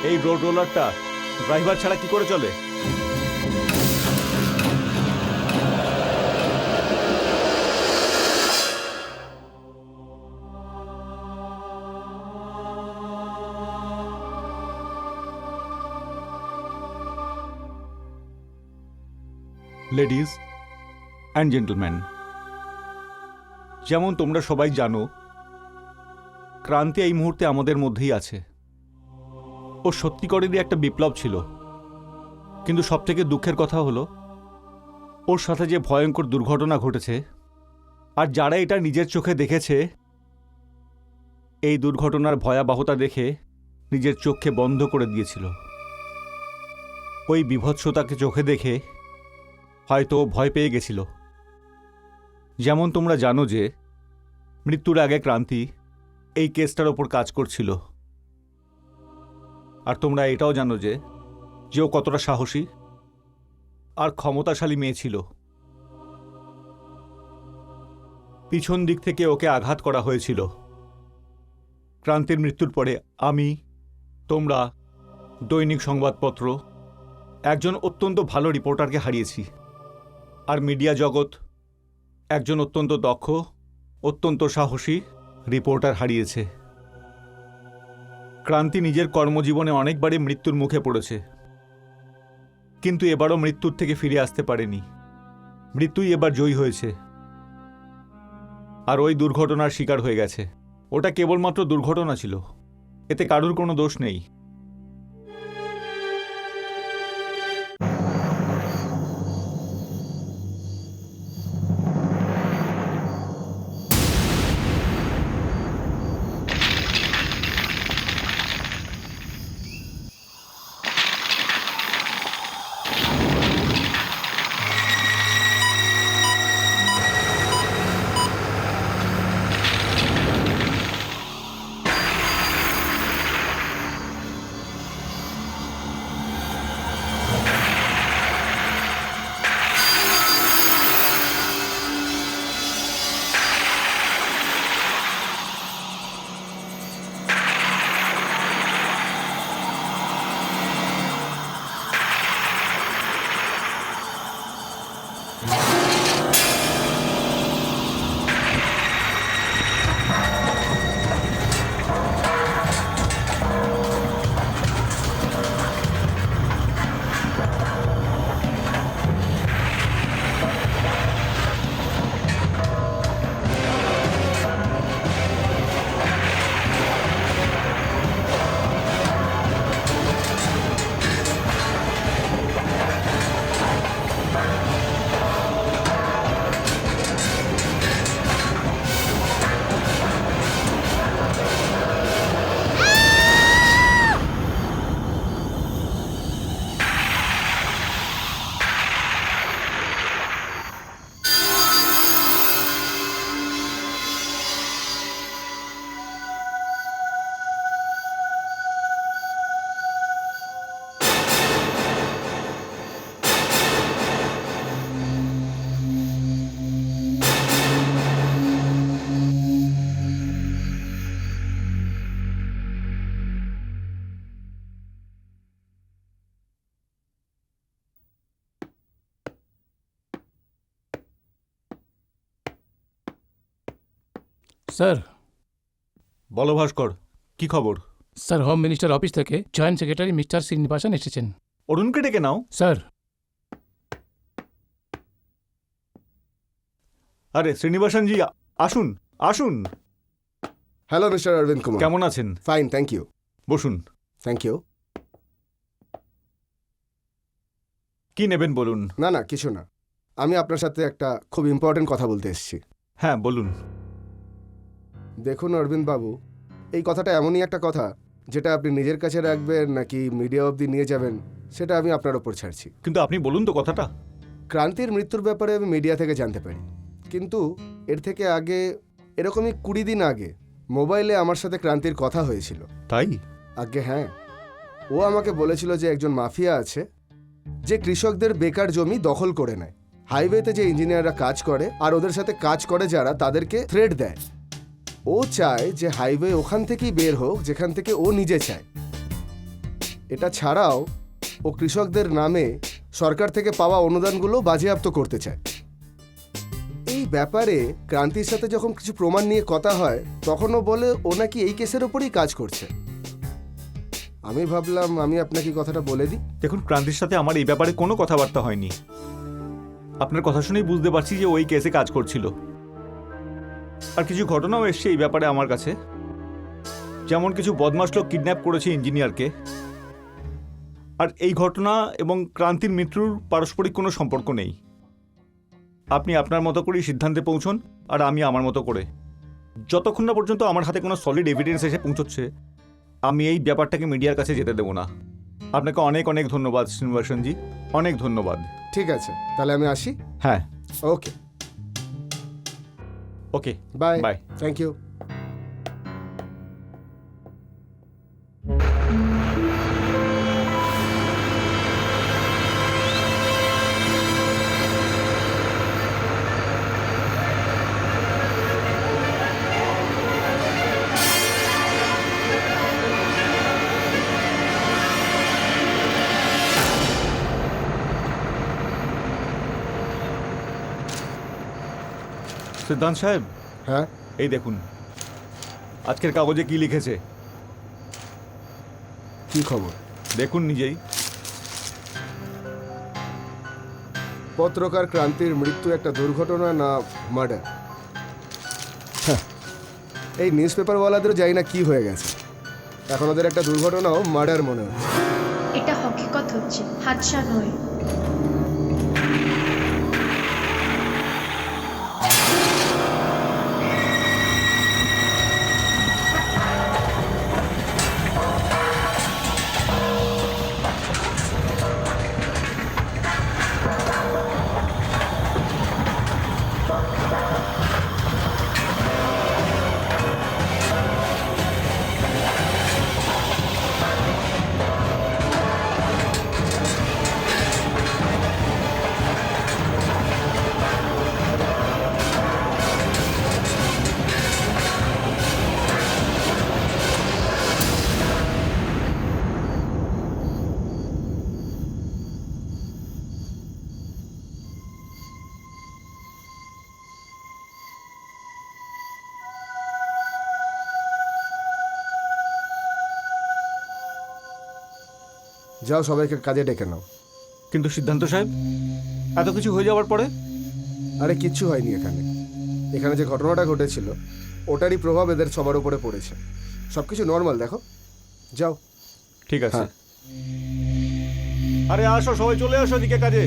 এই road রোলারটা driver ছাড়া কি করে চলে? লেডিজ অ্যান্ড জেন্টলম্যান, যেমন তোমরা সবাই জানো, ক্রান্তি এই মুহূর্তে আমাদের মধ্যেই আছে। ও সত্যিকারেরই একটা বিপ্লব ছিল, কিন্তু সবথেকে দুঃখের কথা হলো ওর সাথে যে ভয়ঙ্কর দুর্ঘটনা ঘটেছে, আর যারা এটা নিজের চোখে দেখেছে, এই দুর্ঘটনার ভয়াবহতা দেখে নিজের চোখকে বন্ধ করে দিয়েছিল। ওই বীভৎসতাকে চোখে দেখে হয়তো ও ভয় পেয়ে গেছিল। যেমন তোমরা জানো যে মৃত্যুর আগে ক্রান্তি এই কেসটার ওপর কাজ করছিল, আর তোমরা এটাও জানো যে ও কতটা সাহসী আর ক্ষমতাশালী মেয়ে ছিল। পিছন দিক থেকে ওকে আঘাত করা হয়েছিল। ক্রান্তির মৃত্যুর পরে আমি, তোমরা, দৈনিক সংবাদপত্র একজন অত্যন্ত ভালো রিপোর্টারকে হারিয়েছি, আর মিডিয়া জগৎ একজন অত্যন্ত দক্ষ, অত্যন্ত সাহসী রিপোর্টার হারিয়েছে। ক্রান্তি নিজের কর্মজীবনে অনেকবারই মৃত্যুর মুখে পড়েছে, কিন্তু এবারও মৃত্যুর থেকে ফিরে আসতে পারেনি। মৃত্যুই এবার জয়ী হয়েছে, আর ওই দুর্ঘটনার শিকার হয়ে গেছে। ওটা কেবলমাত্র দুর্ঘটনা ছিল, এতে কারুর কোনো দোষ নেই। স্যার। বলো ভাস্কর, কি খবর? স্যার, হোম মিনিস্টার অফিস থেকে জয়েন্ট সেক্রেটারি মিস্টার শ্রীনিবাসন এসেছেন। অরুণকে ডেকে নাও। স্যার। আরে শ্রীনিবাসনজি, আসুন আসুন। হ্যালো মিস্টার অরবিন্দ কুমার, কেমন আছেন? Fine, thank you. বসুন। Thank you. কি নেবেন বলুন। না না, কিছু না, আমি আপনার সাথে একটা খুব ইম্পর্টেন্ট কথা বলতে এসেছি। হ্যাঁ বলুন। দেখুন অরবিন্দ বাবু, এই কথাটা এমনই একটা কথা যেটা আপনি নিজের কাছে রাখবেন নাকি মিডিয়া অবধি নিয়ে যাবেন সেটা আমি আপনার ওপর ছাড়ছি। কিন্তু আপনি বলুন তো কথাটা। ক্রান্তির মৃত্যুর ব্যাপারে আমি মিডিয়া থেকে জানতে পারি, কিন্তু এর থেকে আগে, এরকমই 20 দিন আগে মোবাইলে আমার সাথে ক্রান্তির কথা হয়েছিল। তাই? আগে হ্যাঁ, ও আমাকে বলেছিল যে একজন মাফিয়া আছে যে কৃষকদের বেকার জমি দখল করে নেয়, হাইওয়েতে যে ইঞ্জিনিয়াররা কাজ করে আর ওদের সাথে কাজ করে যারা, তাদেরকে থ্রেট দেয়। ও চায় যে হাইওয়ে ওখান থেকেই বের হোক যেখান থেকে ও নিজে চায়। এটা ছাড়াও ও কৃষকদের নামে সরকার থেকে পাওয়া অনুদানগুলো বাজেয়াপ্ত করতে চায়। এই ব্যাপারে ক্রান্তির সাথে যখন কিছু প্রমাণ নিয়ে কথা হয় তখন ও বলে ও নাকি এই কেসের ওপরেই কাজ করছে। আমি ভাবলাম আমি আপনাকে কথাটা বলে দিই। দেখুন, ক্রান্তির সাথে আমার এই ব্যাপারে কোনো কথাবার্তা হয়নি। আপনার কথা শুনেই বুঝতে পারছি যে ওই কেসে কাজ করছিল। আর কিছু ঘটনাও এসছে এই ব্যাপারে আমার কাছে, যেমন কিছু বদমাশ লোক কিডন্যাপ করেছে ইঞ্জিনিয়ারকে। আর এই ঘটনা এবং ক্রান্তির মৃত্যুর পারস্পরিক কোনো সম্পর্ক নেই। আপনি আপনার মতো করেই সিদ্ধান্তে পৌঁছন, আর আমি আমার মতো করে। যতক্ষণ না পর্যন্ত আমার হাতে কোনো সলিড এভিডেন্স এসে পৌঁছচ্ছে, আমি এই ব্যাপারটাকে মিডিয়ার কাছে যেতে দেবো না। আপনাকে অনেক অনেক ধন্যবাদ শ্রীনিবাসনজি, অনেক ধন্যবাদ। ঠিক আছে, তাহলে আমি আসি। হ্যাঁ, okay, okay, bye bye. Thank you. Siddhanta সাহেব, হ্যাঁ, এই দেখুন আজকের কাগজে কি লিখেছে। কি খবর? দেখুন নিজেই। পত্রকার ক্রান্তির মৃত্যু একটা দুর্ঘটনা না মার্ডার? এই নিউজ পেপারওয়ালাদেরও জানি না কি হয়ে গেছে, এখন ওদের একটা দুর্ঘটনাও মার্ডার মনে হচ্ছে। এটা হকিকত হচ্ছে, হাদসা নয়। যাও, সবাইকে কাজে ডেকে নাও। কিন্তু সিদ্ধান্ত সাহেব, এত কিছু হয়ে যাওয়ার পরে? আরে কিচ্ছু হয়নি, এখানে এখানে যে ঘটনাটা ঘটেছিল ওটারই প্রভাব এদের সবার উপরে পড়েছে। সব কিছু নর্মাল, দেখো। যাও। ঠিক আছে। হ্যাঁ। আরে আসো, সবাই চলে আসো এদিকে কাজে।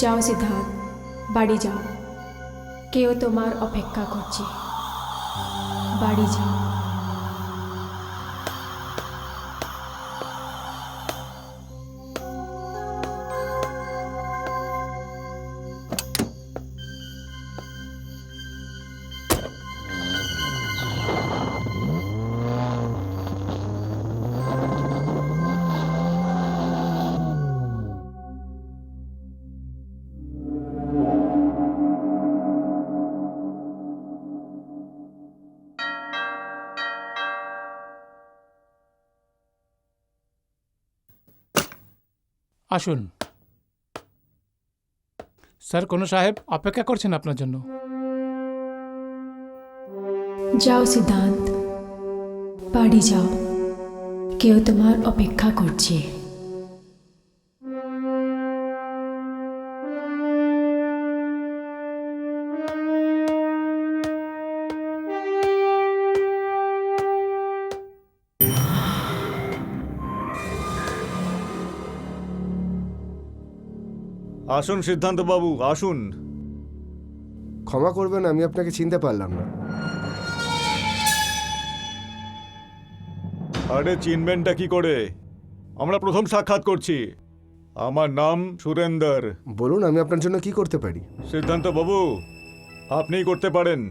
যাও সিদ্ধার্থ, বাড়ি যাও। কেউ তোমার অপেক্ষা করছে, বাড়ি যাও। আসুন স্যার, কোনো সাহেব অপেক্ষা করছেন আপনার জন্য। যাও সিদ্ধান্ত, বাড়ি যাও, কেউ তোমার অপেক্ষা করছে। আসুন সিদ্ধান্ত বাবু, আসুন। ক্ষমা করবেন, আমি আপনাকে চিনতে পারলাম না। আরে চিনবেনটা কি করে? আমরা প্রথম সাক্ষাৎ করছি। আমার নাম সুরেন্দর। বলুন, আমি আপনার জন্য কি করতে পারি? সিদ্ধান্ত বাবু, আপনিই করতে পারেন।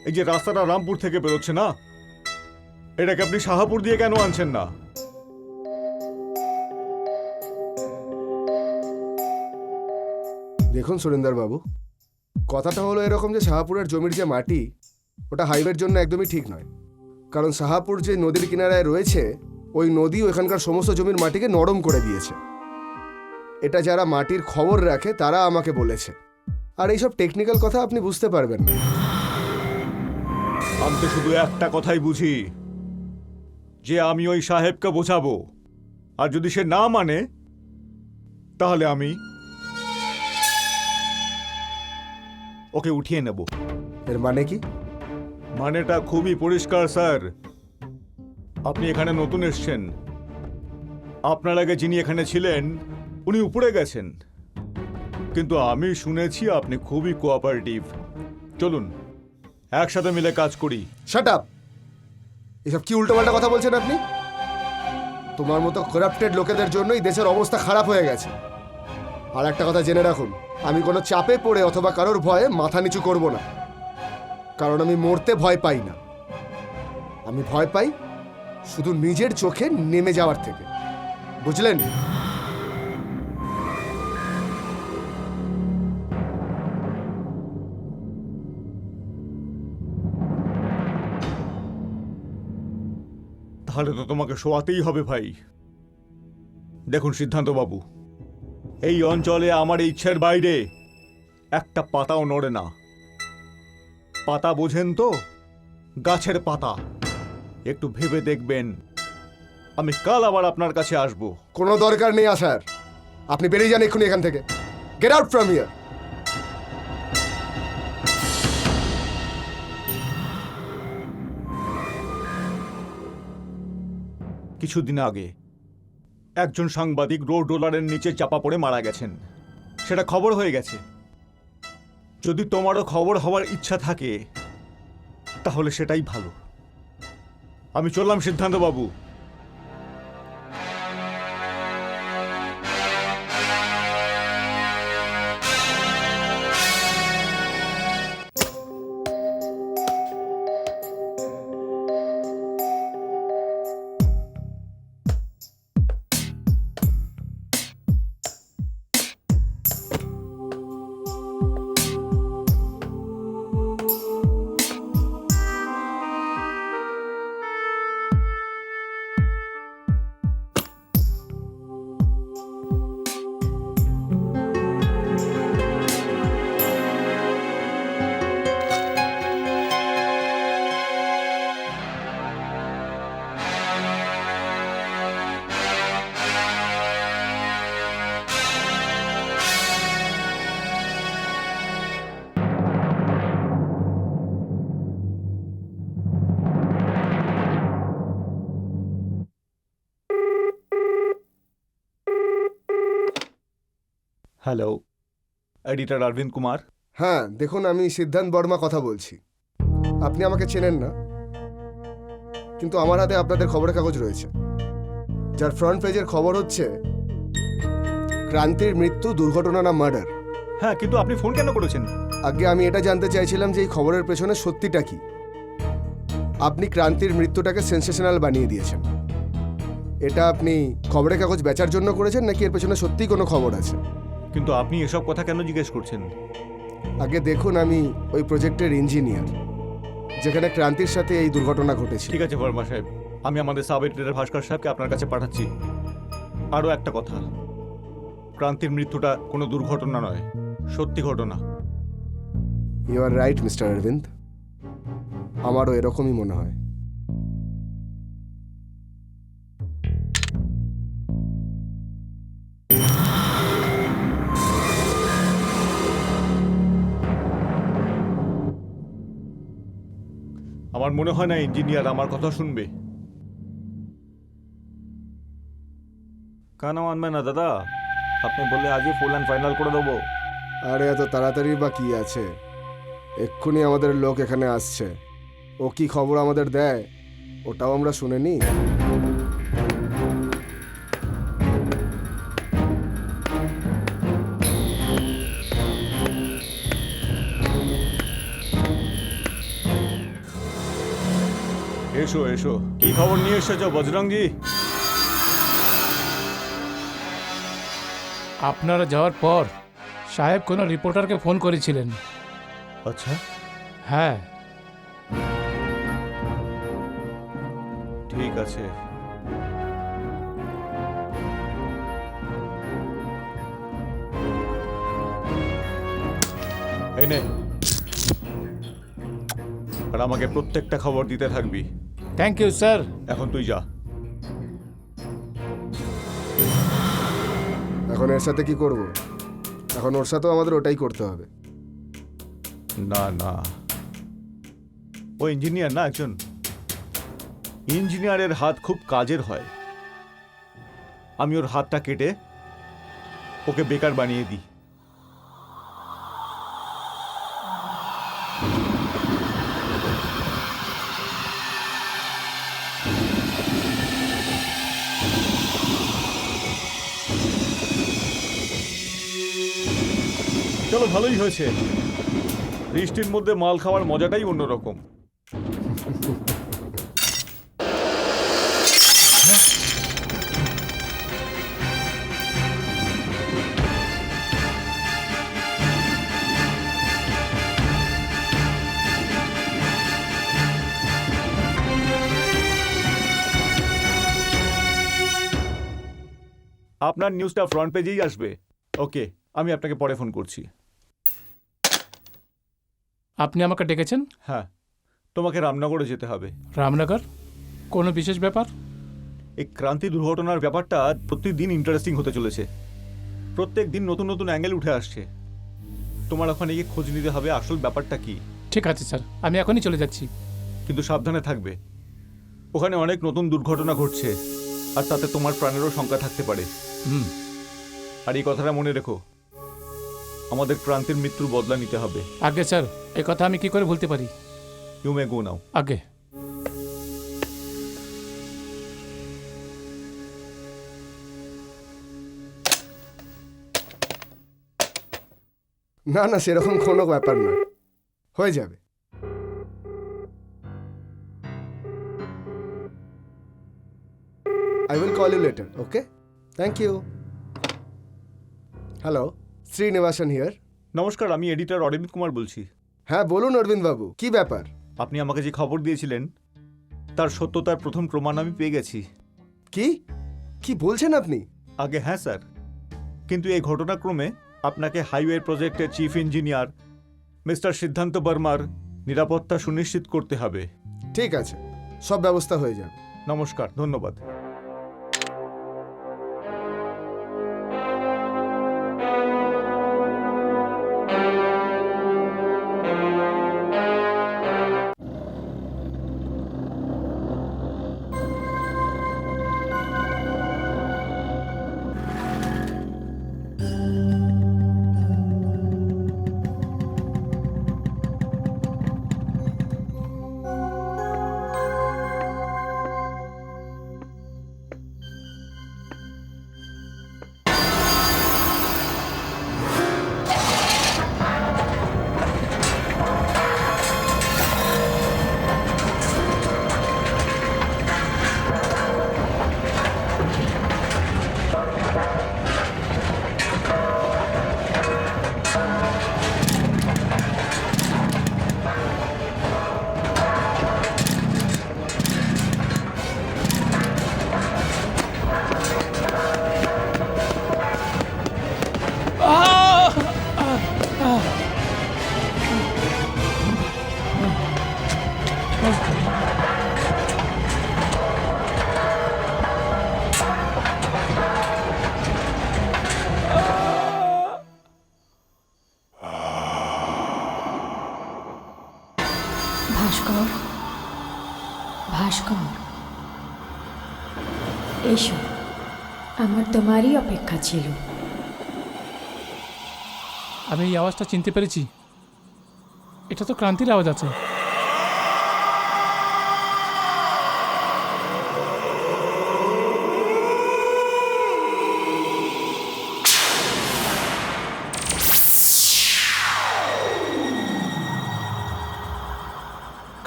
এই যে রাস্তাটা রামপুর থেকে বেরোচ্ছে না, এটাকে আপনি শাহাপুর দিয়ে কেন আনছেন না? দেখুন সুরেন্দর বাবু, কথাটা হলো এরকম যে শাহাপুরের জমির যে মাটি, ওটা হাইওয়ের জন্য একদমই ঠিক নয়। কারণ শাহাপুর যে নদীর কিনারায় রয়েছে, ওই নদী ওখানকার সমস্ত জমির মাটিকে নরম করে দিয়েছে। এটা যারা মাটির খবর রাখে তারা আমাকে বলেছে। আর এইসব টেকনিক্যাল কথা আপনি বুঝতে পারবেন না। আমি তো শুধু একটা কথাই বুঝি, যে আমি ওই সাহেবকে বোঝাবো, আর যদি সে না মানে তাহলে আমি ওকে উঠিয়ে নেব। এর মানে কি? মানেটা খুবই পরিষ্কার স্যার। আপনি এখানে নতুন এসেছেন, আপনার আগে যিনি এখানে ছিলেন উনি উপরে গেছেন, কিন্তু আমি শুনেছি আপনি খুবই কোঅপারেটিভ। চলুন একসাথে মিলে কাজ করি। Shut up! এসব কি উল্টোপাল্টা কথা বলছেন আপনি? তোমার মতো করাপ্টেড লোকেদের জন্যই দেশের অবস্থা খারাপ হয়ে গেছে। আর একটা কথা জেনে রাখুন, আমি কোনো চাপে পড়ে অথবা কারোর ভয়ে মাথা নিচু করব না। কারণ আমি মরতে ভয় পাই না। আমি ভয় পাই শুধু নিজের চোখে নেমে যাওয়ার থেকে। বুঝলেন? তাহলে তো তোমাকে শোয়াতেই হবে ভাই। দেখুন সিদ্ধান্ত বাবু, এই অঞ্চলে আমার ইচ্ছের বাইরে একটা পাতাও নড়ে না। পাতা বোঝেন তো? গাছের পাতা। একটু ভেবে দেখবেন, আমি কাল আবার আপনার কাছে আসব। কোনো দরকার নেই আসার। আপনি বেরিয়ে যান এক্ষুনি এখান থেকে। Get out from here. কিছুদিন আগে একজন সাংবাদিক রোড রোলারের নিচে চাপা পড়ে মারা গেছেন। সেটা খবর হয়ে গেছে। যদি তোমারও খবর হওয়ার ইচ্ছা থাকে তাহলে সেটাই ভালো। আমি চললাম সিদ্ধান্ত বাবু। Hello, editor Arvind Kumar. হ্যাঁ দেখুন, আমি সিদ্ধান্ত বর্মা কথা বলছি। আপনি আমাকে চেনেন না, কিন্তু আমার হাতে আপনাদের খবরের কাগজ রয়েছে, যার ফ্রন্ট পেজের খবর হচ্ছে ক্রান্তির মৃত্যু দুর্ঘটনা না মার্ডার। হ্যাঁ, কিন্তু আপনি ফোন কেন করেছেন? আগে আমি এটা জানতে চাইছিলাম যে এই খবরের পেছনে সত্যিটা কি। আপনি ক্রান্তির মৃত্যুটাকে সেন্সেশনাল বানিয়ে দিয়েছেন। এটা আপনি খবরের কাগজ বেচার জন্য করেছেন, নাকি এর পেছনে সত্যিই কোনো খবর আছে? কিন্তু আপনি এসব কথা কেন জিজ্ঞেস করছেন? আগে দেখুন, আমি ওই প্রজেক্টের ইঞ্জিনিয়ার, যেখানে ক্রান্তির সাথে এই দুর্ঘটনা ঘটেছে। ঠিক আছে বর্মা সাহেব, আমি আমাদের সাব এডিটর ভাস্কর সাহেবকে আপনার কাছে পাঠাচ্ছি। আরও একটা কথা, ক্রান্তির মৃত্যুটা কোনো দুর্ঘটনা নয়, সত্যি ঘটনা। You are right mister Arvind, আমারও এরকমই মনে হয়। আমার মনে হয় না ইঞ্জিনিয়ার আমার কথা শুনবে। কেন মানবে না দাদা? আপনি বললে আজই ফুল অ্যান্ড ফাইনাল করে দেবো। আরে এত তাড়াতাড়ি বা কি আছে, এক্ষুনি আমাদের লোক এখানে আসছে। ও কি খবর আমাদের দেয় ওটাও আমরা শুনে নিই। এসো এসো, কি খবর নিয়ে এসেছো বজরংজি? আপনারা যাওয়ার পর সাহেব কোনো রিপোর্টারকে ফোন করেছিলেন। আচ্ছা, হ্যাঁ, ঠিক আছে। এই নে, আর আমাকে প্রত্যেকটা খবর দিতে থাকবি। Thank you sir. এখন তুই যা। এখন এর সাথে কি করব? এখন ওর সাথেও আমাদের ওটাই করতে হবে। না না, ও ইঞ্জিনিয়ার না, একজন ইঞ্জিনিয়ারের হাত খুব কাজের হয়। আমি ওর হাতটা কেটে ওকে বেকার বানিয়ে দিই। চলো, ভালোই হয়েছে। বৃষ্টির মধ্যে মাল খাওয়ার মজাটাই অন্যরকম। আপনার নিউজটা ফ্রন্ট পেজেই আসবে। ওকে, আমি আপনাকে পরে ফোন করছি। আপনি আমাকে ডেকেছেন? হ্যাঁ, তোমাকে রামনগরে যেতে হবে। রামনগর? কোনো বিশেষ ব্যাপার? এই ক্রান্তি দুর্ঘটনার ব্যাপারটা প্রতিদিন ইন্টারেস্টিং হতে চলেছে। প্রত্যেক দিন নতুন নতুন অ্যাঙ্গেল উঠে আসছে। তোমার ওখানে গিয়ে খোঁজ নিতে হবে আসল ব্যাপারটা কি। ঠিক আছে স্যার, আমি এখনই চলে যাচ্ছি। কিন্তু সাবধানে থাকবে, ওখানে অনেক নতুন দুর্ঘটনা ঘটছে, আর তাতে তোমার প্রাণেরও শঙ্কা থাকতে পারে। হুম। আর এই কথাটা মনে রেখো, আমাদের ক্রান্তির মৃত্যুর বদলা নিতে হবে। আগে স্যার, এই কথা আমি কি করে ভুলতে পারি? ইউ মে গো নাও। আগে। না না, সেরকম কোনো ব্যাপার নয়, হয়ে যাবে। I will call you later, okay? Thank you. Hello, Srinivasan here. নমস্কার, আমি এডিটর অরবিন্দ কুমার বলছি। হ্যাঁ বলুন অরবিন্দ বাবু, কি ব্যাপার? আপনি আমাকে যে খবর দিয়েছিলেন তার সত্যতার প্রথম প্রমাণ আমি পেয়ে গেছি। কি কি বলছেন আপনি? আগে হ্যাঁ স্যার, কিন্তু এই ঘটনাক্রমে আপনাকে হাইওয়ে প্রজেক্টের চিফ ইঞ্জিনিয়ার মিস্টার সিদ্ধান্ত বর্মার নিরাপত্তা সুনিশ্চিত করতে হবে। ঠিক আছে, সব ব্যবস্থা হয়ে যাবে। নমস্কার, ধন্যবাদ। ভাস্কর, ভাস্কর, এসো, আমার তোমারই অপেক্ষা ছিল। আমি এই আওয়াজটা চিনতে পেরেছি। এটা তো ক্রান্তির আওয়াজ আছে।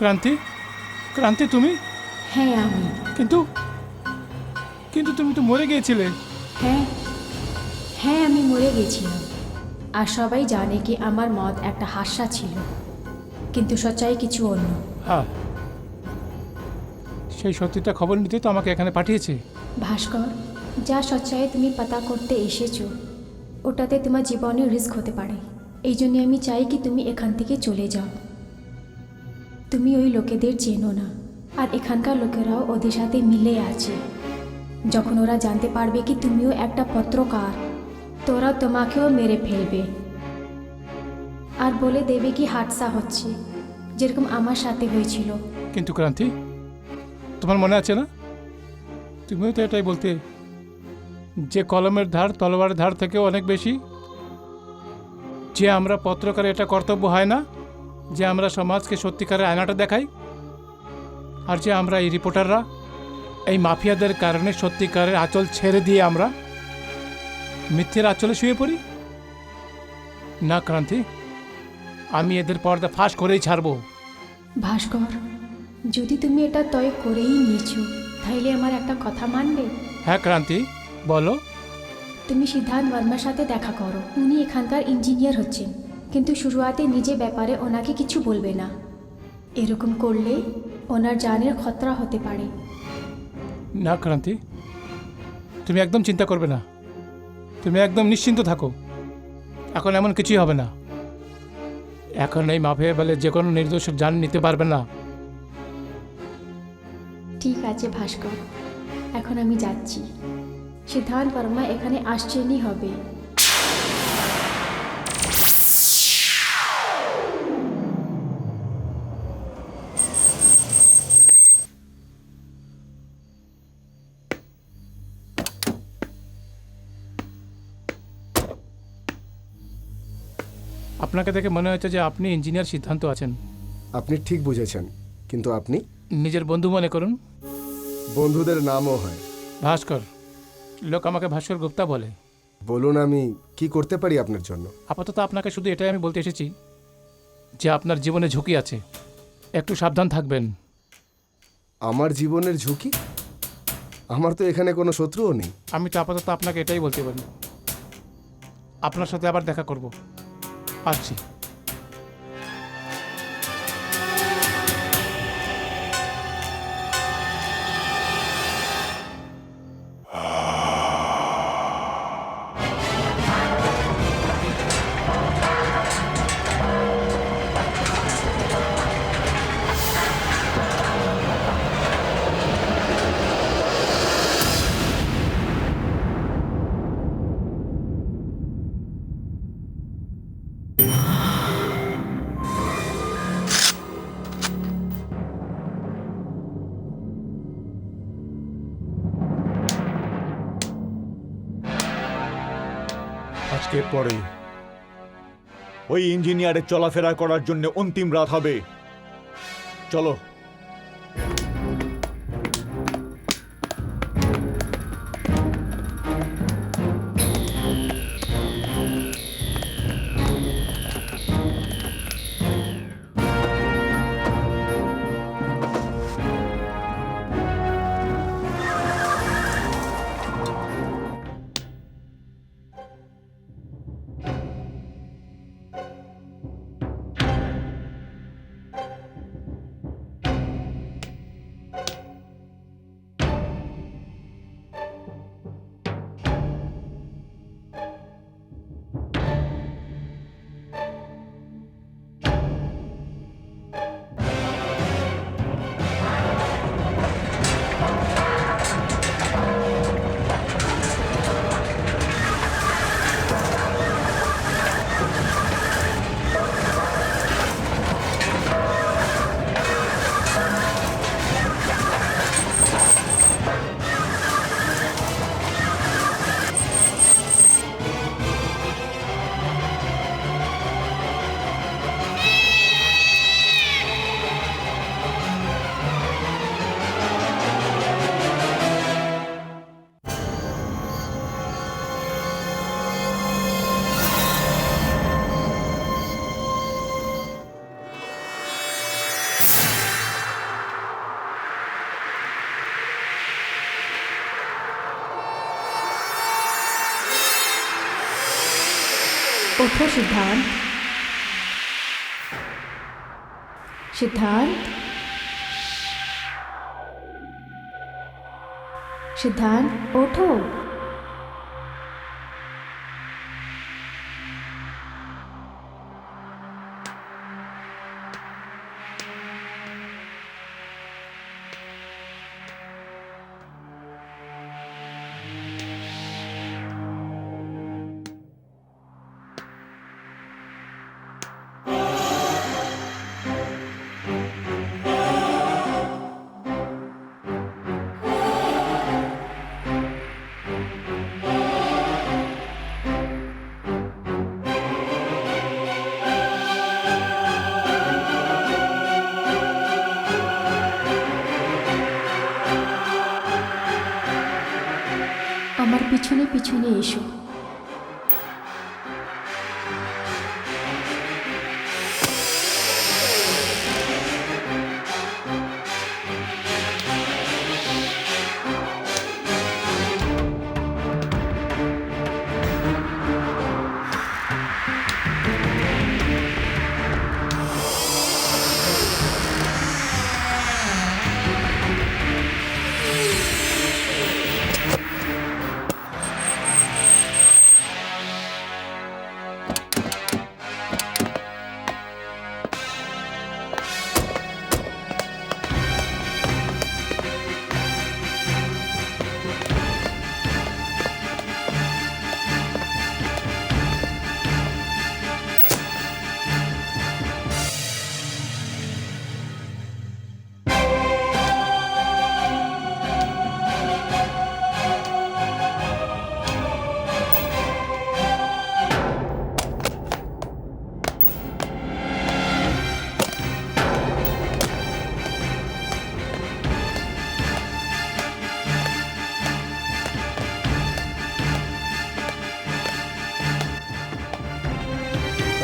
ক্রান্তি, ক্রান্তি তুমি? হ্যাঁ আমি। কিন্তু কিন্তু তুমি তো মরে গিয়েছিলে। হ্যাঁ, হ্যাঁ আমি মরে গেছিলাম। আর সবাই জানে কি আমার মত একটা হাস্যা ছিল, কিন্তু সচ্চাই কিছু অন্য। হ্যাঁ, সেই সত্যিটা খবর নিতে তো আমাকে এখানে পাঠিয়েছে। ভাস্কর, যা সচ্চাই তুমি পাতা করতে এসেছো ওটাতে তোমার জীবনে রিস্ক হতে পারে। এই জন্য আমি চাই কি তুমি এখান থেকে চলে যাও। তুমি ওই লোকেদের চেনো না, আর এখানকার লোকেরাও ওদের সাথে মিলে আছে। যখন ওরা জানতে পারবে কি তুমিও একটা পত্রকার, তোরা তোমাকেও মেরে ফেলবে আর বলে দেবে কি হাদসা হচ্ছে, যেরকম আমার সাথে হয়েছিল। কিন্তু ক্রান্তি, তোমার মনে আছে না, তুমিও তো এটাই বলতে যে কলমের ধার তলোয়ারের ধার থেকেও অনেক বেশি। যে আমরা পত্রকারে এটা কর্তব্য হয় না যে আমরা সমাজকে সত্যিকারের আয়নাটা দেখাই, আর যে আমরা এই রিপোর্টাররা এই মাফিয়াদের কারণে সত্যিকারের আঁচল ছেড়ে দিয়ে আমরা মিথ্যের আঁচলে শুয়ে পড়ি। না ক্রান্তি, আমি এদের পর্দা ফাঁস করেই ছাড়বো। ভাস্কর, যদি তুমি এটা তয় করেই নিয়েছো তাহলে আমার একটা কথা মানবে? হ্যাঁ ক্রান্তি, বলো। তুমি সিদ্ধান্ত বর্মার সাথে দেখা করো। উনি এখানকার ইঞ্জিনিয়ার হচ্ছেন, কিন্তু শুরুয়াতে নিজে ব্যাপারে ওনাকে কিছু বলবে না। এরকম করলে ওনার জানের খতরা হতে পারে। না ক্রান্তি, তুমি একদম চিন্তা করবে না, তুমি একদম নিশ্চিন্ত থাকো। এখন এমন কিছুই হবে না। এখন এই মাফিয়া বলে যে কোনো নির্দোষ জান নিতে পারবে না। ঠিক আছে ভাস্কর, এখন আমি যাচ্ছি। সিদ্ধান্ত বর্মা এখানে আসছেনই হবে। আপনাকে দেখে মনে হচ্ছে যে আপনি ইঞ্জিনিয়ার সিদ্ধান্ত আছেন। আপনি ঠিক বুঝেছেন, কিন্তু আপনি? নিজের বন্ধু মনে করুন। বন্ধুদের নামও হয়। ভাস্কর, লোক আমাকে ভাস্কর গুপ্তা বলে। বলুন, আমি কি করতে পারি আপনার জন্য? আপাতত আপনাকে শুধু এটাই আমি বলতে এসেছি যে আপনার জীবনে ঝুঁকি আছে, একটু সাবধান থাকবেন। আমার জীবনের ঝুঁকি? আমার তো এখানে কোনো শত্রুও নেই। আমি তো আপাতত আপনাকে এটাই বলতে পারি। আপনার সাথে আবার দেখা করব, আসছি। আজকের পরে ওই ইঞ্জিনিয়ারের চলাফেরা করার জন্য অন্তিম রাত হবে। চলো। ওঠো সিদ্ধান্ত। সিদ্ধান্ত, সিদ্ধান্ত ওঠো। আমার পিছনে পিছনে এসো।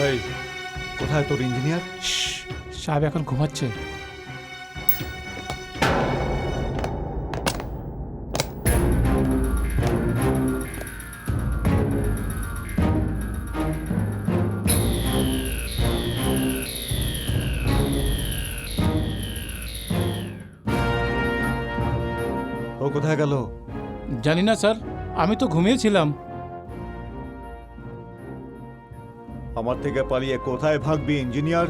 এই, কোথায় তোর ইঞ্জিনিয়ার? সাহেব এখন ঘুমাচ্ছে। ও কোথায় গেল? জানি না স্যার, আমি তো ঘুমিয়েছিলাম। আমার থেকে পালিয়ে কোথায় ভাগবি ইঞ্জিনিয়ার?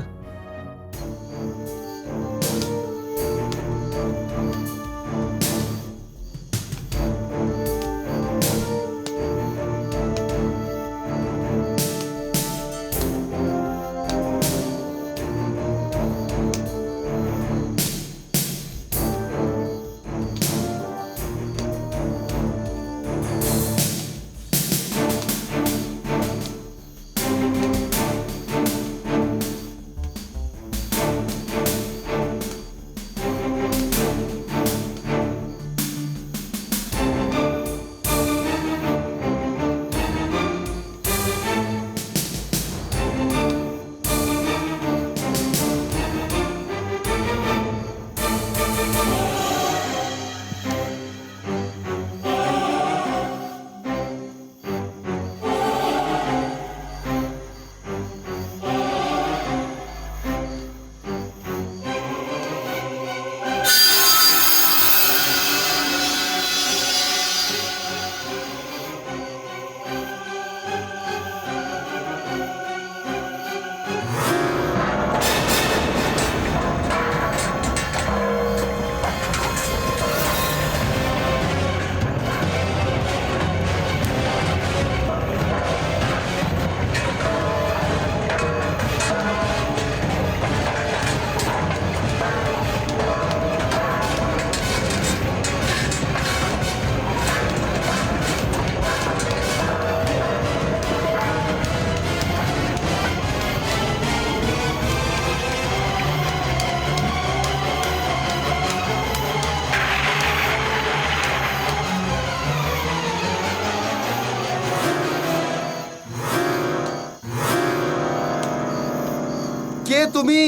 কে তুমি?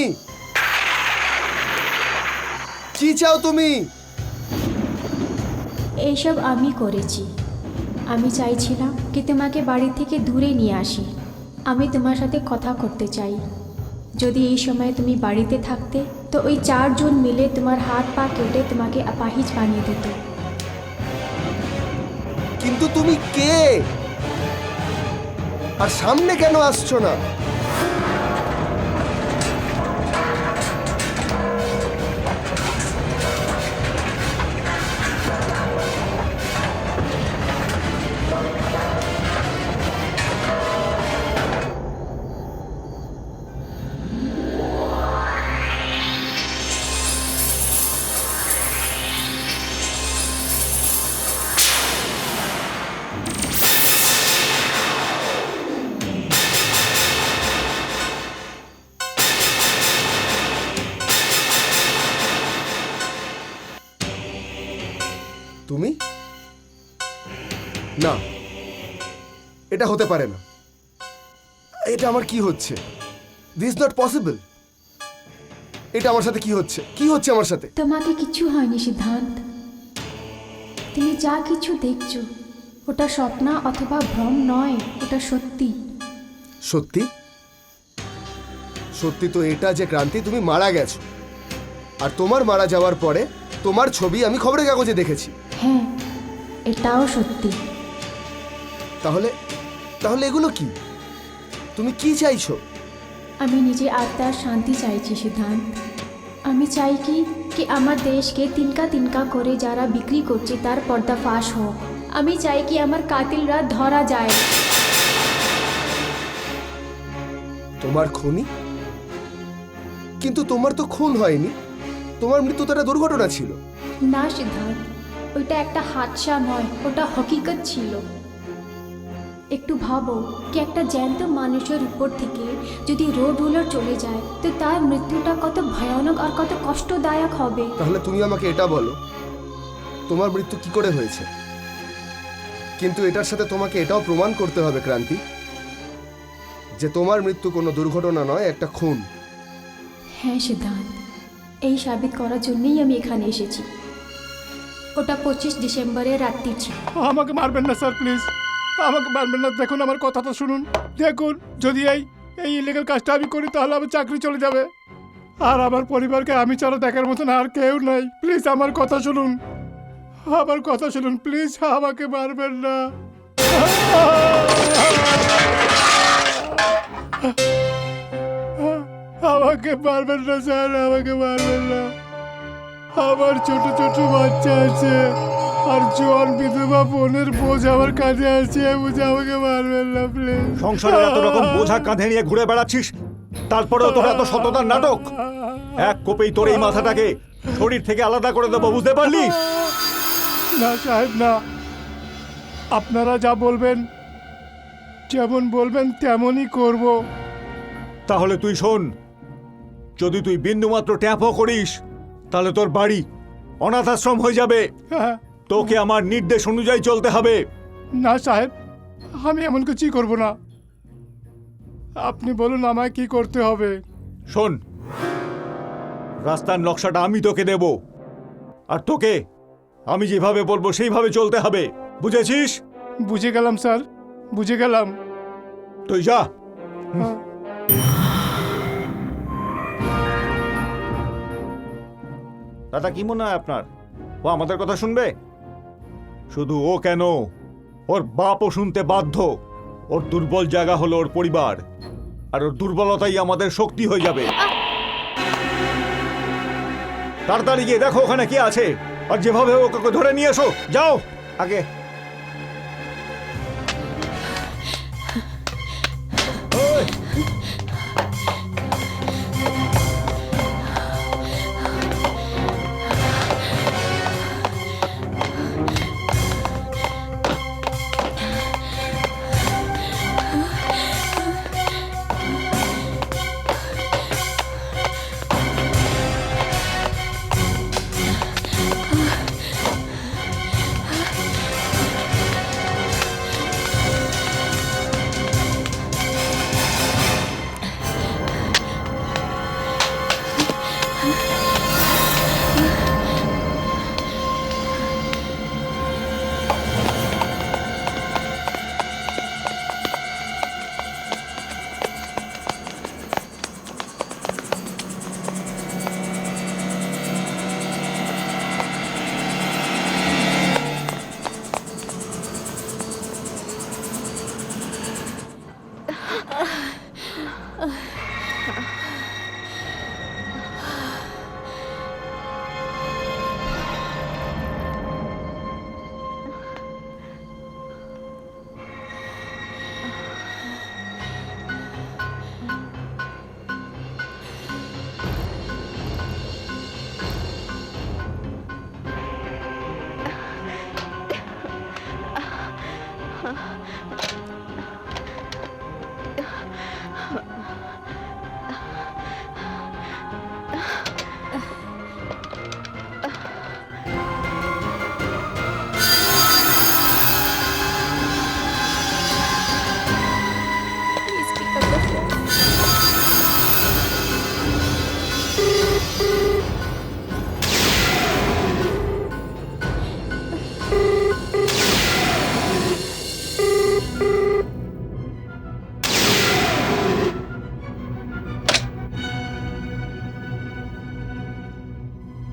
কি চাও তুমি? এইসব আমি করেছি। আমি চাইছিলাম কি তোমাকে বাড়ি থেকে দূরে নিয়ে আসি। আমি তোমার সাথে কথা করতে চাই। যদি এই সময় তুমি বাড়িতে থাকতে তো ওই 4 জন মিলে তোমার হাত পা কেটে তোমাকে আপাহিজ বানিয়ে দিত। কিন্তু তুমি কে, আর সামনে কেন আসছো না? তুমি না, এটা হতে পারে না। এটা আমার কি হচ্ছে? This not possible. এটা আমার সাথে কি হচ্ছে? কি হচ্ছে আমার সাথে? তোমাকে কিছু হয়নি সিদ্ধান্ত। তুমি যা কিছু দেখছো ওটা স্বপ্ন অথবা ভ্রম নয়, ওটা সত্যি। সত্যি? সত্যি তো এটা যে ক্রান্তি তুমি মারা গেছো, আর তোমার মারা যাওয়ার পরে তোমার ছবি আমি খবরের কাগজে দেখেছি। হ্যাঁ, এটাও সত্যি। তাহলে তাহলে এগুলো কি? তুমি কি চাইছো? আমি নিজে আত্মার শান্তি চাইছি সিদ্ধান্ত। আমি চাই কি আমার দেশকে তিনকা তিনকা করে যারা বিক্রি করছে তার পর্দাফাশ হোক। আমি চাই কি আমার কাতিলরা ধরা যায়। তোমার খুনি? কিন্তু তোমার তো খুন হয়নি, তোমার মৃত্যু তো একটা দুর্ঘটনা ছিল। না সিদ্ধান্ত, ওইটা একটা হাদসা নয়, ওটা হকিকত ছিল। একটু ভাবো কি একটা জ্যান্ত মানুষের উপর থেকে যদি রোড রোলার চলে যায় তো তার মৃত্যুটা কত ভয়ানক আর কত কষ্টদায়ক হবে। তাহলে তুমি আমাকে এটা বলো, তোমার মৃত্যু কি করে হয়েছে? কিন্তু এটার সাথে তোমাকে এটাও প্রমাণ করতে হবে ক্রান্তি, যে তোমার মৃত্যু কোনো দুর্ঘটনা নয়, একটা খুন। হ্যাঁ সিদ্ধান্ত, এই সাবিত করার জন্যই আমি এখানে এসেছি। ওটা 25 ডিসেম্বরের রাত্রি ছিল। আমাকে মারবেন না স্যার, প্লিজ আমাকে মারবেন না। দেখুন আমার কথা তো শুনুন। দেখুন, যদি এই ইলিগাল কাজটা আমি করি তাহলে আমার চাকরি চলে যাবে, আর আমার পরিবারকে আমি ছাড়া দেখার মতন আর কেউ নাই। প্লিজ আমার কথা শুনুন, আমার কথা শুনুন প্লিজ, আমাকে মারবেন না। আমাকে মারবেন না স্যার, আমাকে মারবেন না। আমার ছোট ছোট বাচ্চা আছে আর জোয়ান বিধবা বোনের বোঝ আমার কাঁধে আছে, বুঝে আমাকে মারবেন না প্লিজ। সংসারের এত রকম বোঝা কাঁধে নিয়ে ঘুরে বেড়াচ্ছিস, তারপরেও তোর এত সততার নাটক। এক কোপেই তোর এই মাথাটাকে শরীর থেকে আলাদা করে দেবো, বুঝতে পারলি? না সাহেব না, আপনারা যা বলবেন, যেমন বলবেন তেমনই করব। তাহলে তুই শোন, যদি তুই বিন্দুমাত্র ট্যাপও করিস তাহলে তোর বাড়ি অনাথ আশ্রম হয়ে যাবে। হ্যাঁ। তোকে আমার নির্দেশ অনুযায়ী চলতে হবে। না সাহেব, আমি এমন কিছুই করব না। আপনি বলুন আমায় কি করতে হবে। শোন, রাস্তার নকশাটা আমি তোকে দেব, আর তোকে আমি যেভাবে বলবো সেইভাবে চলতে হবে, বুঝেছিস? বুঝে গেলাম স্যার, বুঝে গেলাম। তুই যা। হ্যাঁ। দাদা, কি মনে হয় আপনার, ও আমাদের কথা শুনবে? শুধু ও কেন, ওর বাপও শুনতে বাধ্য। ওর দুর্বল জায়গা হলো ওর পরিবার, আর ওর দুর্বলতাই আমাদের শক্তি হয়ে যাবে। তাড়াতাড়ি গিয়ে দেখো ওখানে কে আছে, আর যেভাবে ওকে ধরে নিয়ে এসো। যাও আগে। ওই,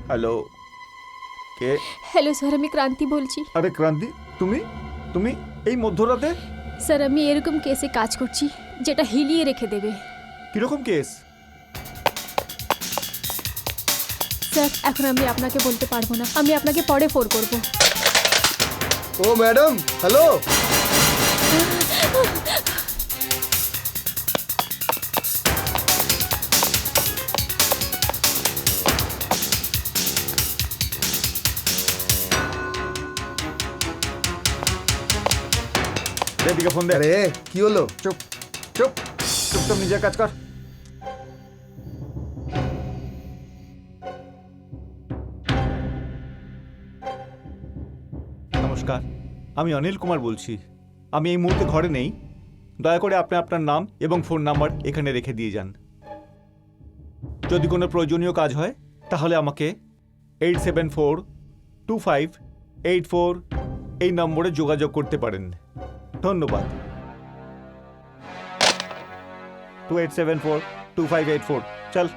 হ্যালো, কে? হ্যালো স্যার, আমি ক্রান্তি বলছি। আরে ক্রান্তি, তুমি তুমি এই মধ্যরাতে? স্যার, আমি এরকম কেসে কাজ করছি যেটা হিলিয়ে রেখে দেবে। কিরকম কেস? স্যার, এখন আমি আপনাকে বলতে পারবো না, আমি আপনাকে পরে ফোন করব। ও ম্যাডাম, হ্যালো। এদিকে ফোন দে। আরে কি হলো? চুপ চুপ চুপচাপ নিজের কাজ কর। নমস্কার, আমি অনিল কুমার বলছি। আমি এই মুহূর্তে ঘরে নেই। দয়া করে আপনি আপনার নাম এবং ফোন নাম্বার এখানে রেখে দিয়ে যান। যদি কোনো প্রয়োজনীয় কাজ হয় তাহলে আমাকে 874258 এই নম্বরে যোগাযোগ করতে পারেন। ধন্যবাদ। 28742584। চল।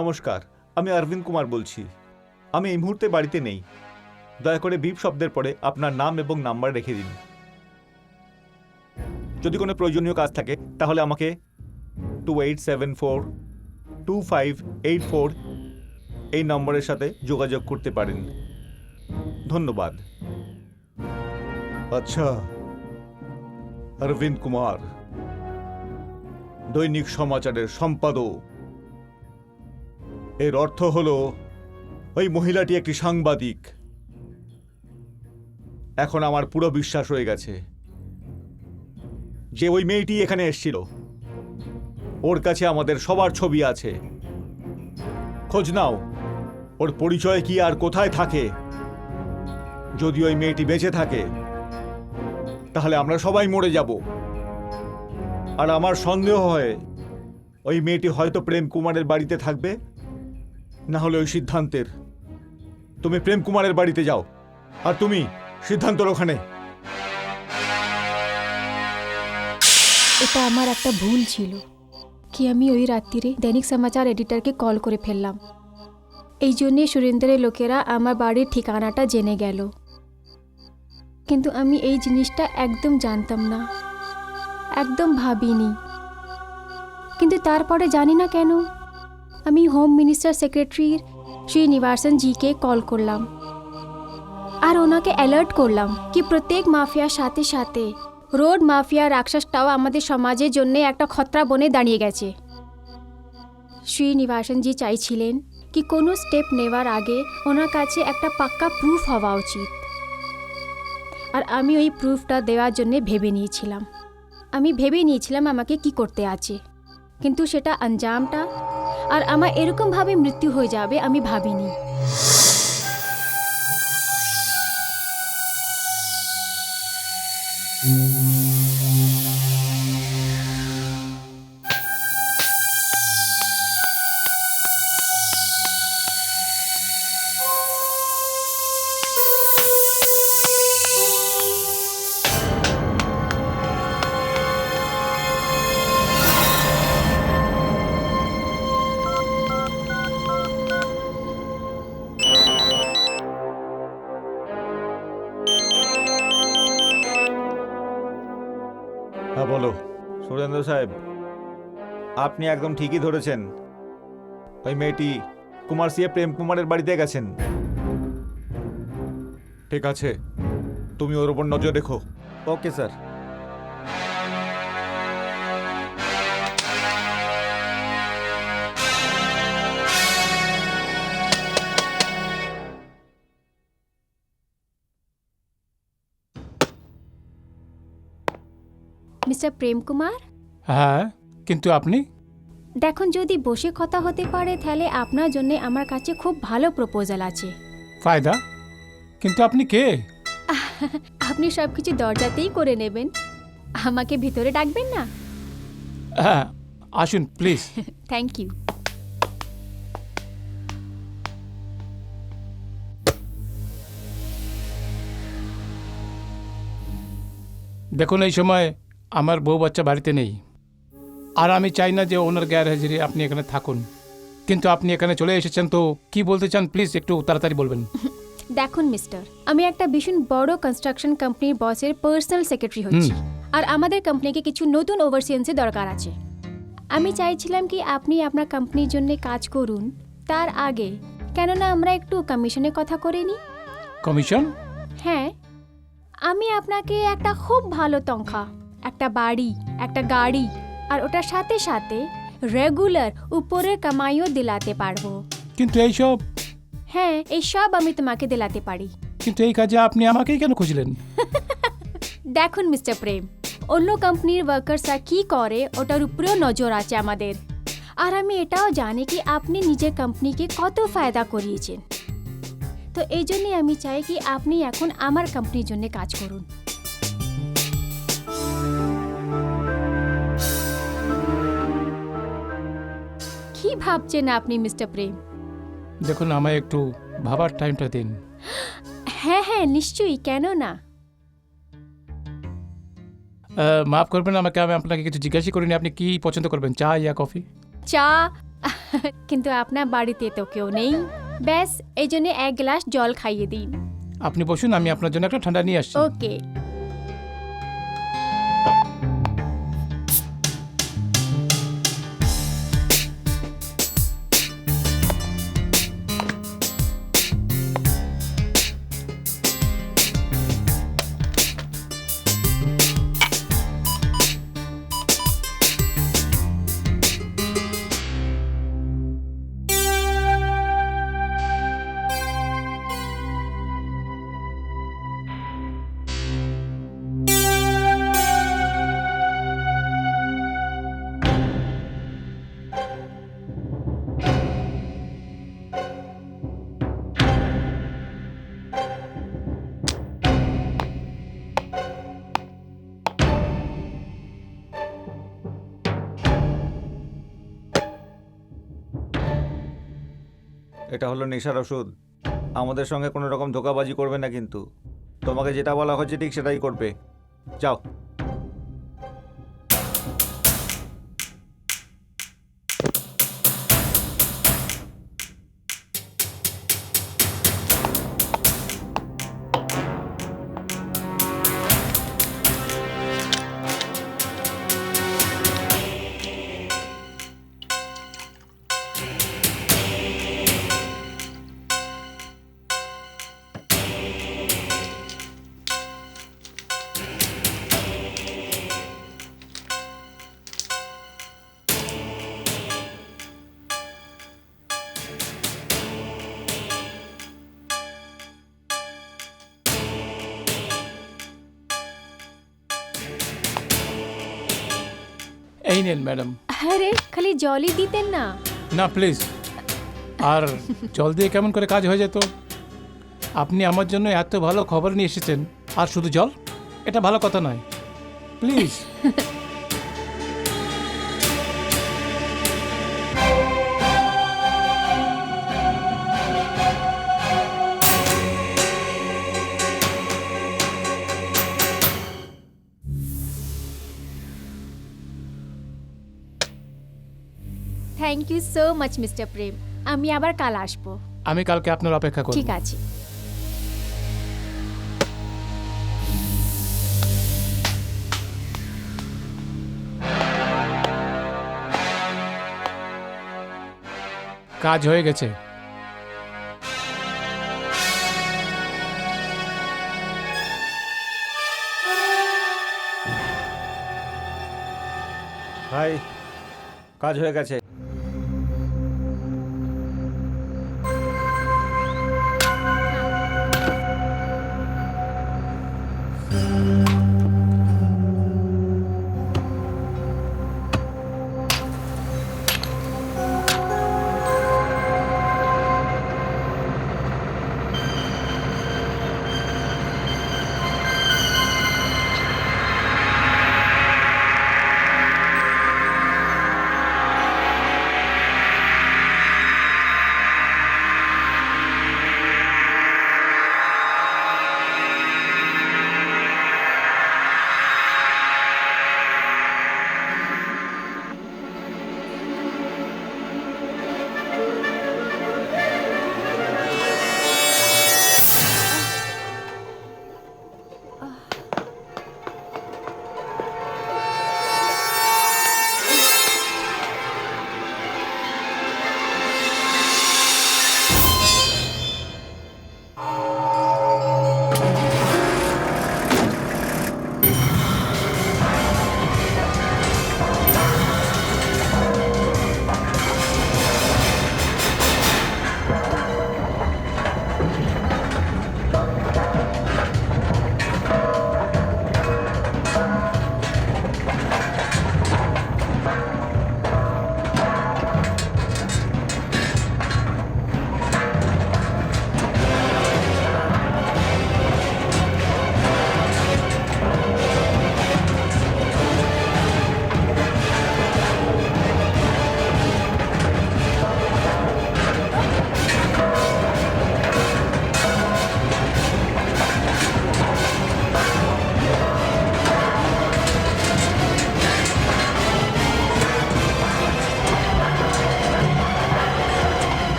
নমস্কার, আমি অরবিন্দ কুমার বলছি। আমি এই মুহূর্তে বাড়িতে নেই। দয়া করে বিপ শব্দের পরে আপনার নাম এবং নাম্বার রেখে দিন। যদি কোনো প্রয়োজনীয় কাজ থাকে তাহলে আমাকে 28742584 এই নম্বরের সাথে যোগাযোগ করতে পারেন। ধন্যবাদ। আচ্ছা, অরবিন্দ কুমার, দৈনিক সমাচারের সম্পাদক। এর অর্থ হলো ওই মহিলাটি একটি সাংবাদিক। এখন আমার পুরো বিশ্বাস হয়ে গেছে যে ওই মেয়েটি এখানে এসেছিল। ওর কাছে আমাদের সবার ছবি আছে। খোঁজ নাও ওর পরিচয় কি আর কোথায় থাকে। যদি ওই মেয়েটি বেঁচে থাকে তাহলে আমরা সবাই মরে যাব। আর আমার সন্দেহ হয় ওই মেয়েটি হয়তো প্রেম কুমারের বাড়িতে থাকবে, না হলে ওই সিদ্ধান্তের। তুমি প্রেম কুমারের বাড়িতে যাও আর তুমি সিদ্ধান্তর ওখানে। এটা আমার একটা ভুল ছিল কি আমি ওই রাত্রিরে দৈনিক সমাচার এডিটরকে কল করে ফেললাম। এই জন্যে সুরেন্দ্রের লোকেরা আমার বাড়ির ঠিকানাটা জেনে গেল। কিন্তু আমি এই জিনিসটা একদম জানতাম না, একদম ভাবিনি। কিন্তু তারপরে জানি না কেন আমি হোম মিনিস্টার সেক্রেটারির শ্রীনিবাসন জিকে কল করলাম আর ওনাকে অ্যালার্ট করলাম কি প্রত্যেক মাফিয়ার সাথে সাথে রোড মাফিয়া রাক্ষসটাও আমাদের সমাজের জন্য একটা খতরা বনে দাঁড়িয়ে গেছে। শ্রীনিবাসন জি চাইছিলেন কি কোনো স্টেপ নেওয়ার আগে ওনার কাছে একটা পাক্কা প্রুফ হওয়া উচিত। আর আমি ওই প্রুফটা দেওয়ার জন্য ভেবে নিয়েছিলাম আমাকে কি করতে আছে। কিন্তু সেটা আঞ্জামটা আর আমার এরকমভাবে মৃত্যু হয়ে যাবে আমি ভাবিনি। হ্যাঁ বলো সুরেন্দ্র সাহেব, আপনি একদম ঠিকই ধরেছেন। ওই মেয়েটি কুমার সিএ প্রেম কুমারের বাড়িতে গেছেন। ঠিক আছে, তুমি ওর উপর নজর রেখো। Okay sir. মিস্টার প্রেম কুমার, হ্যাঁ, কিন্তু আপনি? দেখুন, যদি বসে কথা হতে পারে তাহলে আপনার জন্য আমার কাছে খুব ভালো প্রপোজাল আছে। ফায়দা? কিন্তু আপনি কে? আপনি সব কিছু দরজাতেই করে নেবেন, আমাকে ভিতরে ডাকবেন না? হ্যাঁ, আসুন প্লিজ। Thank you. দেখুন, এই সময় আমার বউ বাচ্চা বাড়িতে নেই, আর আমি চাই না যে ওনার গ্যারহাজিরে আপনি এখানে থাকুন। কিন্তু আপনি এখানে চলে এসেছেন, তো কি বলতে চান প্লিজ একটু তাড়াতাড়ি বলবেন। দেখুন মিস্টার, আমি একটা ভীষণ বড় কনস্ট্রাকশন কোম্পানির বসের পার্সোনাল সেক্রেটারি হচ্ছি, আর আমাদের কোম্পানিকে কিছু নতুন ওভারসিয়ান্সের দরকার আছে। আমি চাইছিলাম কি আপনি আপনার কোম্পানির জন্য কাজ করুন, তার আগে কেননা আমরা একটু কমিশনের কথা করে নিই। কমিশন? হ্যাঁ, আমি আপনাকে একটা খুব ভালো তনখা, একটা বাড়ি, একটা গাড়ি, আর ওটার সাথে সাথে রেগুলার উপরের কামাইও দিলাতে পারবো। কিন্তু এইসব, হ্যাঁ, এই সব আমি তোমাকে দিলাতে পারি। কিন্তু এই কাজে আপনি আমাকেই কেন খুঁজলেন? দেখুন মিস্টার প্রেম, অন্য কোম্পানির ওয়ার্কার্সরা কি করে ওটার উপরেও নজর আছে আমাদের, আর আমি এটাও জানি কি আপনি নিজের কোম্পানিকে কত ফায়দা করিয়েছেন। তো এই জন্যই আমি চাই কি আপনি এখন আমার কোম্পানির জন্য কাজ করুন। কি ভাবছেন আপনি মিস্টার প্রেম? দেখুন, আমায় একটু ভাবার টাইমটা দিন। হ্যাঁ হ্যাঁ, নিশ্চয়ই, কেন না। মাফ করবেন আমাকে, আমি আপনাকে কিছু জিজ্ঞাসা করিনি। আপনি কি পছন্দ করবেন, চা ইয়া কফি? চা? কিন্তু আপনার বাড়িতে তো কেউ নেই, ব্যাস এই জন্য এক গ্লাস জল খাইয়ে দিন। আপনি বসুন, আমি আপনার জন্য একটা ঠান্ডা নিয়ে আসছি। ওকে। এটা হলো নেশার ওষুধ। আমাদের সঙ্গে কোনো রকম ধোঁকাবাজি করবে না, কিন্তু তোমাকে যেটা বলা হচ্ছে ঠিক সেটাই করবে। যাও। এই নেন ম্যাডাম। আরে খালি জলই দিতেন না? না প্লিজ, আর জল দিয়ে কেমন করে কাজ হয়ে যেত? আপনি আমার জন্য এত ভালো খবর নিয়ে এসেছেন, আর শুধু জল? এটা ভালো কথা নয়, please. Thank you so much mister Prem, আমি আবার কাল আসবো। আমি কালকে আপনার অপেক্ষা করব। ঠিক আছে। কাজ হয়ে গেছে। ভাই, কাজ হয়ে গেছে।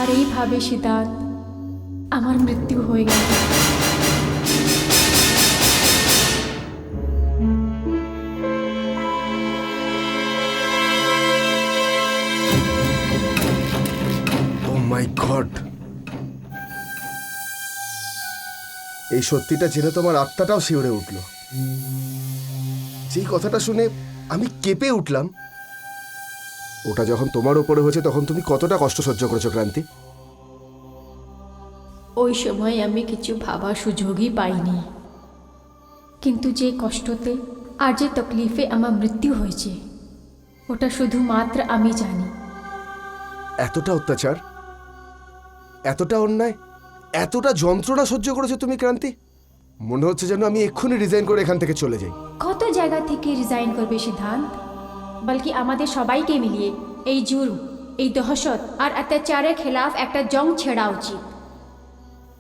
আর এইভাবে সিদ্ধার্থ আমার মৃত্যু হয়ে গেল। ও মাই গড, এই সত্যিটা জেনে তোমার আত্মাটাও শিউরে উঠল। যেই কথাটা শুনে আমি কেঁপে উঠলাম, ওটা যখন তোমার ওপরে হয়েছে তখন তুমি কতটা কষ্ট সহ্য করেছো ক্রান্তি? ওই সময় আমি কিছু ভাবার সুযোগই পাইনি, কিন্তু যে কষ্টতে আর যে তকলিফে আমার মৃত্যু হয়েছে ওটা শুধুমাত্র আমি জানি। এতটা অত্যাচার, এতটা অন্যায়, এতটা যন্ত্রণা সহ্য করেছো তুমি ক্রান্তি, মনে হচ্ছে যেন আমি এক্ষুনি রিজাইন করে এখান থেকে চলে যাই। কত জায়গা থেকে রিজাইন করবে সিদ্ধান্ত, বলকি আমাদের সবাইকে মিলিয়ে এই জুর্ম, এই দহশত আর অত্যাচারের খেলাফ একটা জং ছেড়া উচিত।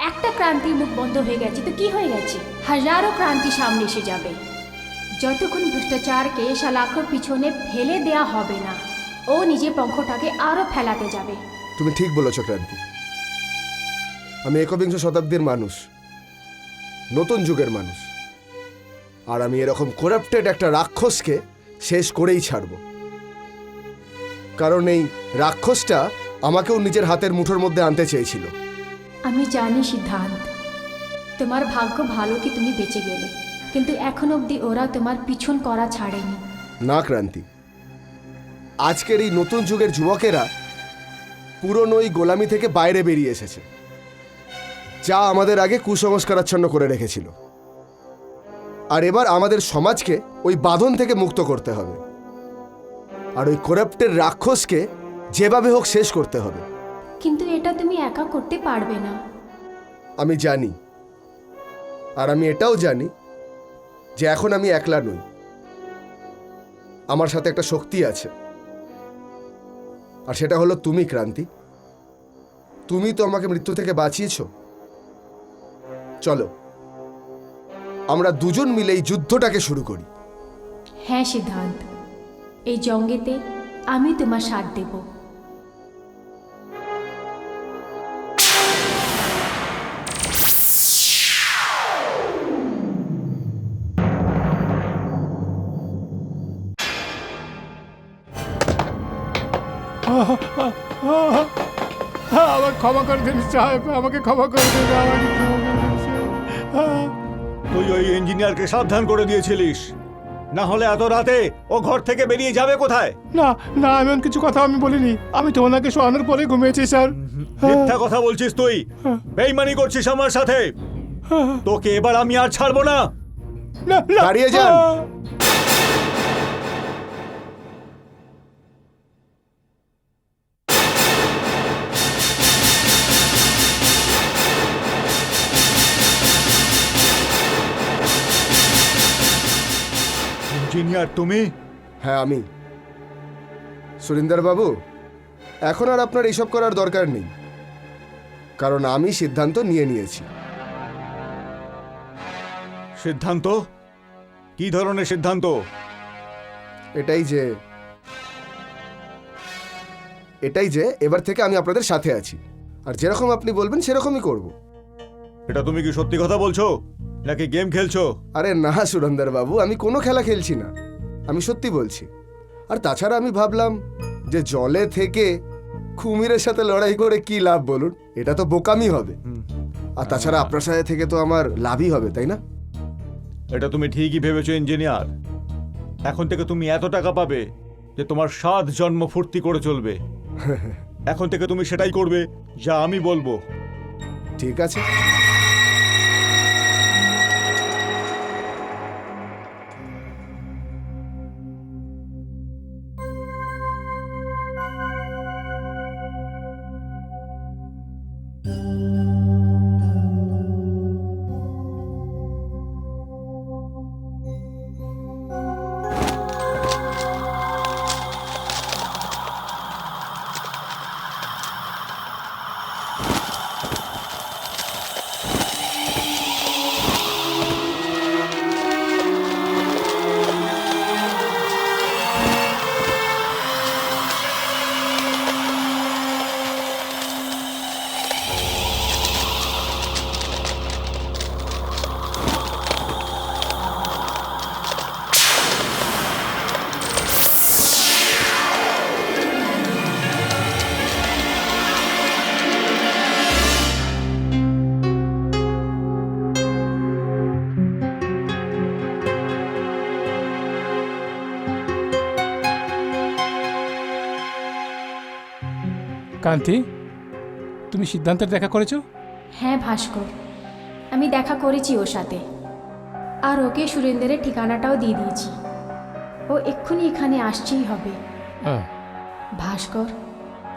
একটা ক্রান্তির মুখ বন্ধ হয়ে গেছে তো কি হয়ে গেছে, হাজারো ক্রান্তি সামনে এসে যাবে। যতক্ষণ ভ্রষ্টাচারকে শালাখোর পিছনে ফেলে দেয়া হবে না, ও নিজের পঙ্খটাকে আরো ফেলাতে যাবে। তুমি ঠিক বলেছো ক্রান্তি, আমি একবিংশ শতাব্দীর মানুষ, নতুন যুগের মানুষ, আর আমি এরকম করাপ্টেড একটা রাক্ষসকে শেষ করেই ছাড়ব। কারণ এই রাক্ষসটা আমাকেও নিজের হাতের মুঠোর মধ্যে আনতে চেয়েছিল। আমি জানি সিদ্ধান্ত, তোমার ভাগ্য ভালো কি তুমি বেঁচে গেলে, কিন্তু এখন অবধি ওরা তোমার পিছন করা ছাড়েনি। না ক্রান্তি, আজকের এই নতুন যুগের যুবকেরা পুরনো ওই গোলামি থেকে বাইরে বেরিয়ে এসেছে, যা আমাদের আগে কুসংস্কারাচ্ছন্ন করে রেখেছিল। আর এবার আমাদের সমাজকে ওই বাঁধন থেকে মুক্ত করতে হবে, আর ওই করাপ্টের রাক্ষসকে যেভাবে হোক শেষ করতে হবে। কিন্তু এটা তুমি একা করতে পারবে না। আমি জানি, আর আমি এটাও জানি যে এখন আমি একলা নই, আমার সাথে একটা শক্তি আছে, আর সেটা হলো তুমি ক্রান্তি। তুমি তো আমাকে মৃত্যু থেকে বাঁচিয়েছ। চলো আমরা দুজন মিলে এই যুদ্ধটাকে শুরু করি। হ্যাঁ সিদ্ধান্ত, এই জঙ্গেতে আমি তোমার সাথ দেব। আমাকে ক্ষমা করে দিন সাহেব, আমাকে ক্ষমা করে দিন, আমাকে ক্ষমা করে দিন সাহেব। তুই ওই ইঞ্জিনিয়ারকে সাবধান করে দিয়েছিলিস, না হলে এত রাতে ও ঘর থেকে বেরিয়ে যাবে কোথায়? না না, এমন কিছু কথা আমি বলিনি, আমি তো ওনাকে শোয়ানোর পরে ঘুমিয়েছি স্যার। মিথ্যা কথা বলছিস তুই, বেইমানি করছিস আমার সাথে। তোকে এবার আমি আর ছাড়বো না। না, না। দাঁড়িয়ে যান। ইঞ্জিনিয়ার তুমি? হ্যাঁ আমি। সুরিন্দর বাবু, এখন আর আপনার এইসব করার দরকার নেই, কারণ আমি সিদ্ধান্ত নিয়ে নিয়েছি। সিদ্ধান্ত? কি ধরনের সিদ্ধান্ত? এটাই যে এবার থেকে আমি আপনাদের সাথে আছি, আর যেরকম আপনি বলবেন সেরকমই করব। এটা তুমি কি সত্যি কথা বলছো নাকি গেম খেলছো? আরে না সুরন্দর বাবু, আমি কোনো খেলা খেলছি না, আমি সত্যি বলছি। আর তাছাড়া আমি ভাবলাম যে জলে থেকে কুমিরের সাথে লড়াই করে কি লাভ বলুন, এটা তো বোকামি হবে। আর তাছাড়া আপনার সাথে থেকে তো আমার লাভই হবে, তাই না? এটা তুমি ঠিকই ভেবেছো ইঞ্জিনিয়ার। এখন থেকে তুমি এত টাকা পাবে যে তোমার 7 জন্ম ফুর্তি করে চলবে। এখন থেকে তুমি সেটাই করবে যা আমি বলবো। ঠিক আছে। কান্তি, তুমি সিদ্ধান্তের দেখা করেছো? হ্যাঁ ভাস্কর, আমি দেখা করেছি ওর সাথে, আর ওকে সুরেন্দ্রের ঠিকানাটাও দিয়ে দিয়েছি। ও এক্ষুনি এখানে আসছেই হবে। হ্যাঁ। ভাস্কর,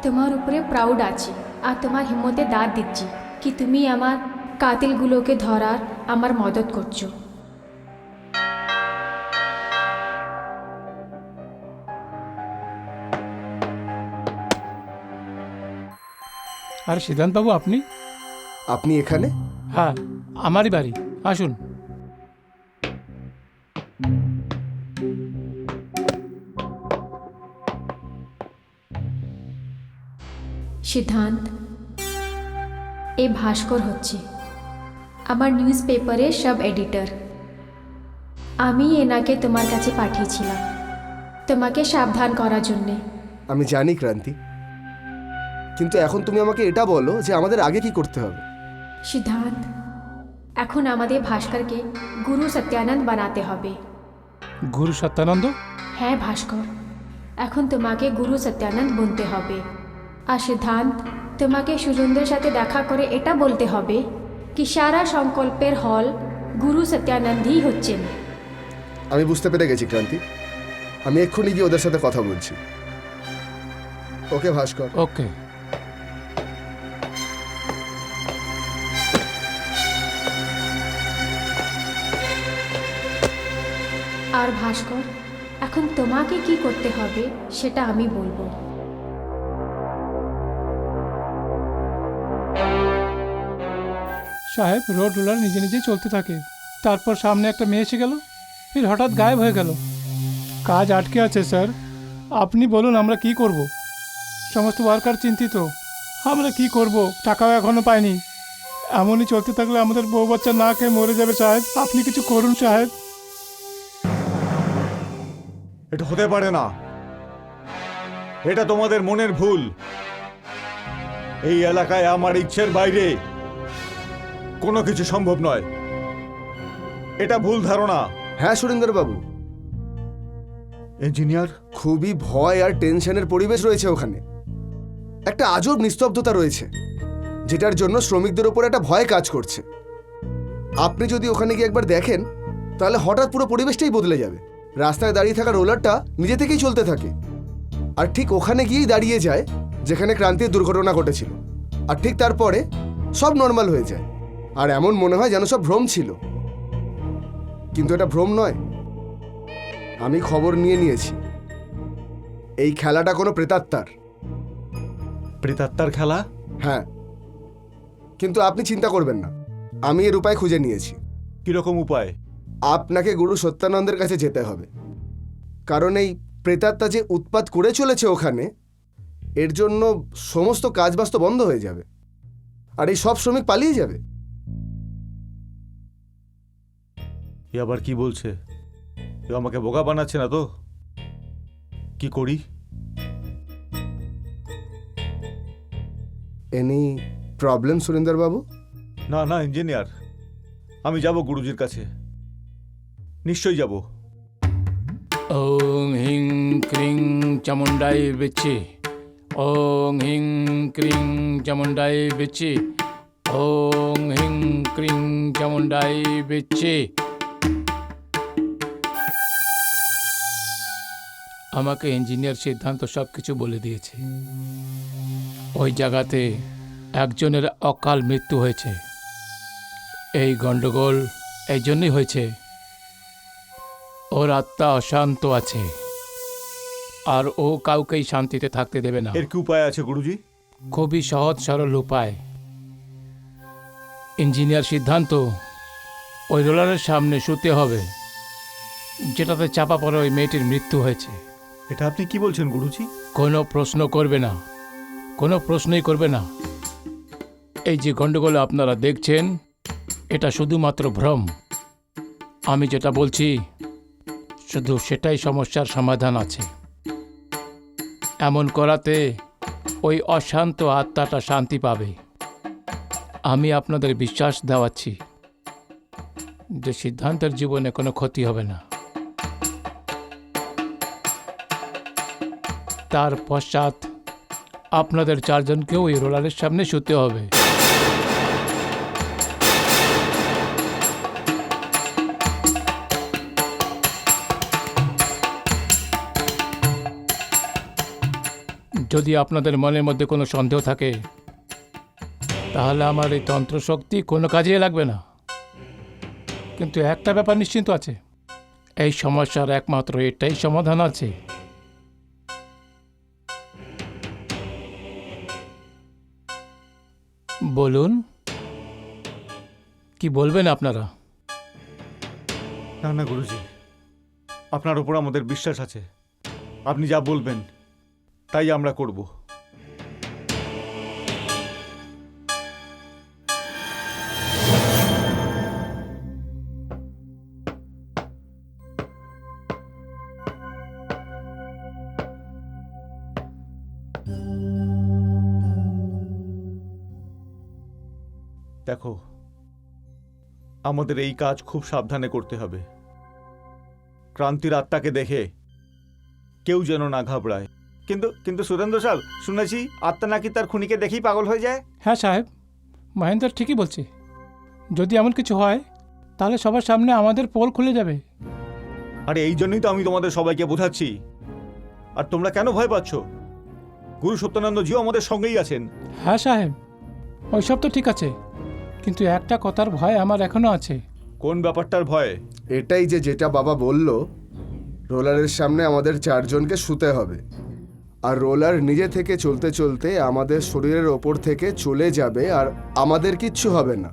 তোমার উপরে প্রাউড আছে, আর তোমার হিম্মতে দাঁত দিচ্ছি কি তুমি আমার কাতিলগুলোকে ধরার আমার মদত করছো। আর সিদ্ধান্তবাবু, আপনি? আপনি এখানে? হ্যাঁ, আমারই বাড়ি, আসুন। সিদ্ধান্ত, এই ভাস্কর হচ্ছে আমার নিউজ পেপারের সব এডিটর। আমি এনাকে তোমার কাছে পাঠিয়েছিলাম তোমাকে সাবধান করার জন্যে। আমি জানি ক্রান্তি, কিন্তু এখন তুমি আমাকে এটা বলো যে আমাদের আগে কি করতে হবে। সিদ্ধান্ত, এখন আমাদের ভাস্করকে গুরু সত্যানন্দ বানাতে হবে। গুরু সত্যানন্দ? হ্যাঁ ভাস্কর, এখন তোমাকে গুরু সত্যানন্দ বলতে হবে। আর সিদ্ধান্ত, তোমাকে সুরেন্দ্রের সাথে দেখা করে এটা বলতে হবে কি সারা সংকল্পের হল গুরু সত্যানন্দই হচ্ছেন। আমি বুঝতে পেরে গেছি ক্রান্তি, আমি এক্ষুনি গিয়ে ওদের সাথে কথা বলছি। ওকে ভাস্কর। ওকে। আর ভাস্কর, এখন তোমাকে কি করতে হবে সেটা আমি বলবো। সাহেব, রোড রোলার নিজে নিজে চলতে থাকে, তারপর সামনে একটা মেয়ে এসে গেল, ফির হঠাৎ গায়েব হয়ে গেল। কাজ আটকে আছে স্যার, আপনি বলুন আমরা কি করব? সমস্ত ওয়ার্কার চিন্তিত, আমরা কি করব? টাকাও এখনো পাইনি। এমনই চলতে থাকলে আমাদের বউ বাচ্চা না খেয়ে মরে যাবে সাহেব, আপনি কিছু করুন সাহেব। এটা হতে পারে না, এটা তোমাদের মনের ভুল। এই এলাকায় আমার ইচ্ছের বাইরে কোনো কিছু সম্ভব নয়, এটা ভুল ধারণা। হ্যাঁ সুরেন্দ্র বাবু, ইঞ্জিনিয়ার, খুবই ভয় আর টেনশনের পরিবেশ রয়েছে ওখানে। একটা আজব নিস্তব্ধতা রয়েছে, যেটার জন্য শ্রমিকদের উপর একটা ভয় কাজ করছে। আপনি যদি ওখানে গিয়ে একবার দেখেন, তাহলে হঠাৎ পুরো পরিবেশটাই বদলে যাবে। রাস্তায় দাঁড়িয়ে থাকা রোলারটা নিজে থেকেই চলতে থাকে, আর ঠিক ওখানে গিয়েই দাঁড়িয়ে যায় যেখানে ক্রান্তির দুর্ঘটনা ঘটেছিল। আর ঠিক তারপরে সব নর্মাল হয়ে যায়, আর এমন মনে হয় যেন সব ভ্রম ছিল, কিন্তু এটা ভ্রম নয়। আমি খবর নিয়েছি, এই খেলাটা কোনো প্রেতাত্মার। প্রেতাত্মার খেলা? হ্যাঁ, কিন্তু আপনি চিন্তা করবেন না, আমি এর উপায় খুঁজে নিয়েছি। কিরকম উপায়? আপনাকে গুরু সত্যানন্দের কাছে যেতে হবে, কারণ এই প্রেতাত্মা যে উৎপাত করে চলেছে ওখানে, এর জন্য সমস্ত কাজবাজ তো বন্ধ হয়ে যাবে, আর এই সব শ্রমিক পালিয়ে যাবে। এ আবার কি বলছে? এ আমাকে বোকা বানাচ্ছে না তো? কি করি? এনি প্রবলেম সুরেন্দর বাবু? না না ইঞ্জিনিয়ার, আমি যাব গুরুজির কাছে, নিশ্চয়ই যাব। ওং হিং ক্রিং চামুন্ডাই বেচি, ওং হিং ক্রিং চামুন্ডাই বেচি, ওং হিং ক্রিং চামুন্ডাই বেচি। আমাকে ইঞ্জিনিয়ার সিদ্ধান্ত সব কিছু বলে দিয়েছে। ওই জায়গাতে একজনের অকাল মৃত্যু হয়েছে। এই গন্ডগোল এই জন্যই হয়েছে, ওর আত্মা অশান্ত আছে, আর ও কাউকেই শান্তিতে থাকতে দেবে না। এর কি উপায় আছে গুরুজি? খুবই সহজ সরল উপায়। ইঞ্জিনিয়ার সিদ্ধান্ত ওই রোলারের সামনে শুতে হবে, যেটাতে চাপা পড়ে ওই মেয়েটির মৃত্যু হয়েছে। এটা আপনি কি বলছেন গুরুজি? কোনো প্রশ্ন করবে না, কোনো প্রশ্নই করবে না। এই যে গণ্ডগোল আপনারা দেখছেন, এটা শুধুমাত্র ভ্রম। আমি যেটা বলছি শুধু সেটাই সমস্যার সমাধান আছে। এমন করাতে ওই অশান্ত আত্মাটা শান্তি পাবে। আমি আপনাদের বিশ্বাস দেওয়াচ্ছি যে সিদ্ধান্তের জীবনে কোনো ক্ষতি হবে না। তার পশ্চাৎ আপনাদের চারজনকেও ওই রোলারের সামনে শুতে হবে। যদি আপনাদের মনের মধ্যে কোনো সন্দেহ থাকে তাহলে আমার এই তন্ত্রশক্তি কোনো কাজেই লাগবে না। কিন্তু একটা ব্যাপার নিশ্চিন্ত আছে, এই সমস্যার একমাত্র এটাই সমাধান আছে। বলুন, কি বলবেন আপনারা? না না গুরুজি, আপনার ওপর আমাদের বিশ্বাস আছে। আপনি যা বলবেন তাই আমরা করব। দেখো, আমাদের এই কাজ খুব সাবধানে করতে হবে। ক্রান্তির আত্মাকে দেখে কেউ যেন না ঘাবড়ায়। কিন্তু কিন্তু সুরেন্দ্র সাহেব, শুনেছি আত্মা নাকি তার খুনিকে দেখেই পাগল হয়ে যায়। হ্যাঁ সাহেব, মহেন্দ্র ঠিকই বলছে। যদি এমন কিছু হয় তাহলে সবার সামনে আমাদের পোল খুলে যাবে। আরে এই জন্যই তো আমি তোমাদের সবাইকে বোঝাচ্ছি। আর তোমরা কেন ভয় পাচ্ছ? গুরু সত্যানন্দজিও আমাদের সঙ্গেই আছেন। হ্যাঁ সাহেব, ওইসব তো ঠিক আছে, কিন্তু একটা কথার ভয় আমার এখনো আছে। কোন ব্যাপারটার ভয়? এটাই যে যেটা বাবা বলল, রোলারের সামনে আমাদের চারজনকে শুতে হবে, আর রোলার নিজে থেকে চলতে চলতে আমাদের শরীরের ওপর থেকে চলে যাবে, আর আমাদের কিচ্ছু হবে না।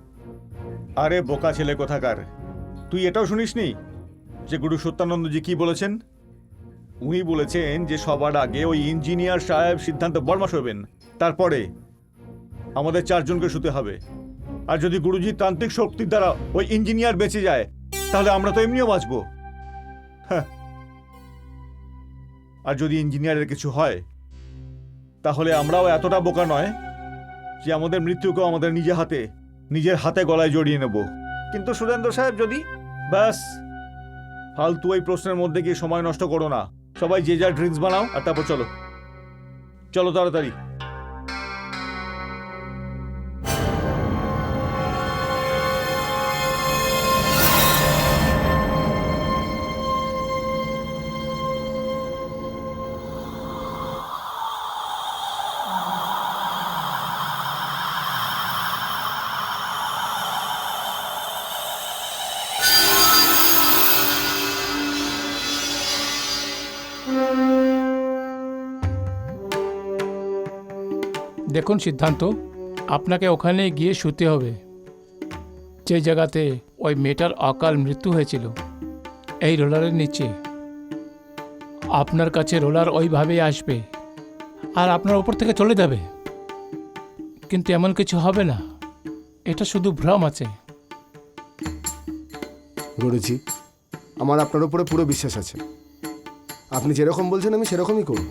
আরে বোকা ছেলে কোথাকার, তুই এটাও শুনিসনি যে গুরু সত্যানন্দজি কি বলেছেন? উনি বলেছেন যে সবার আগে ওই ইঞ্জিনিয়ার সাহেব সিদ্ধান্ত বর্মা শোবেন, তারপরে আমাদের চারজনকে শুতে হবে। আর যদি গুরুজির তান্ত্রিক শক্তির দ্বারা ওই ইঞ্জিনিয়ার বেঁচে যায় তাহলে আমরা তো এমনিও বাঁচবো। হ্যাঁ, আর যদি ইঞ্জিনিয়ারের কিছু হয় তাহলে আমরাও এতটা বোকা নয় যে আমাদের মৃত্যুকেও আমাদের নিজের হাতে গলায় জড়িয়ে নেব। কিন্তু সুরেন্দ্র সাহেব, যদি ব্যাস ফালতু এই প্রশ্নের মধ্যে গিয়ে সময় নষ্ট করো না। সবাই যে যার ড্রিঙ্কস বানাও আর তারপর চলো চলো তাড়াতাড়ি। দেখুন সিদ্ধান্ত, আপনাকে ওখানে গিয়ে শুতে হবে যে জায়গাতে ওই মেয়েটার অকাল মৃত্যু হয়েছিল, এই রোলারের নিচে। আপনার কাছে রোলার ওইভাবেই আসবে আর আপনার ওপর থেকে চলে যাবে, কিন্তু এমন কিছু হবে না। এটা শুধু ভ্রম আছে। গুরুজি, আমার আপনার উপরে পুরো বিশ্বাস আছে। আপনি যেরকম বলছেন আমি সেরকমই করব।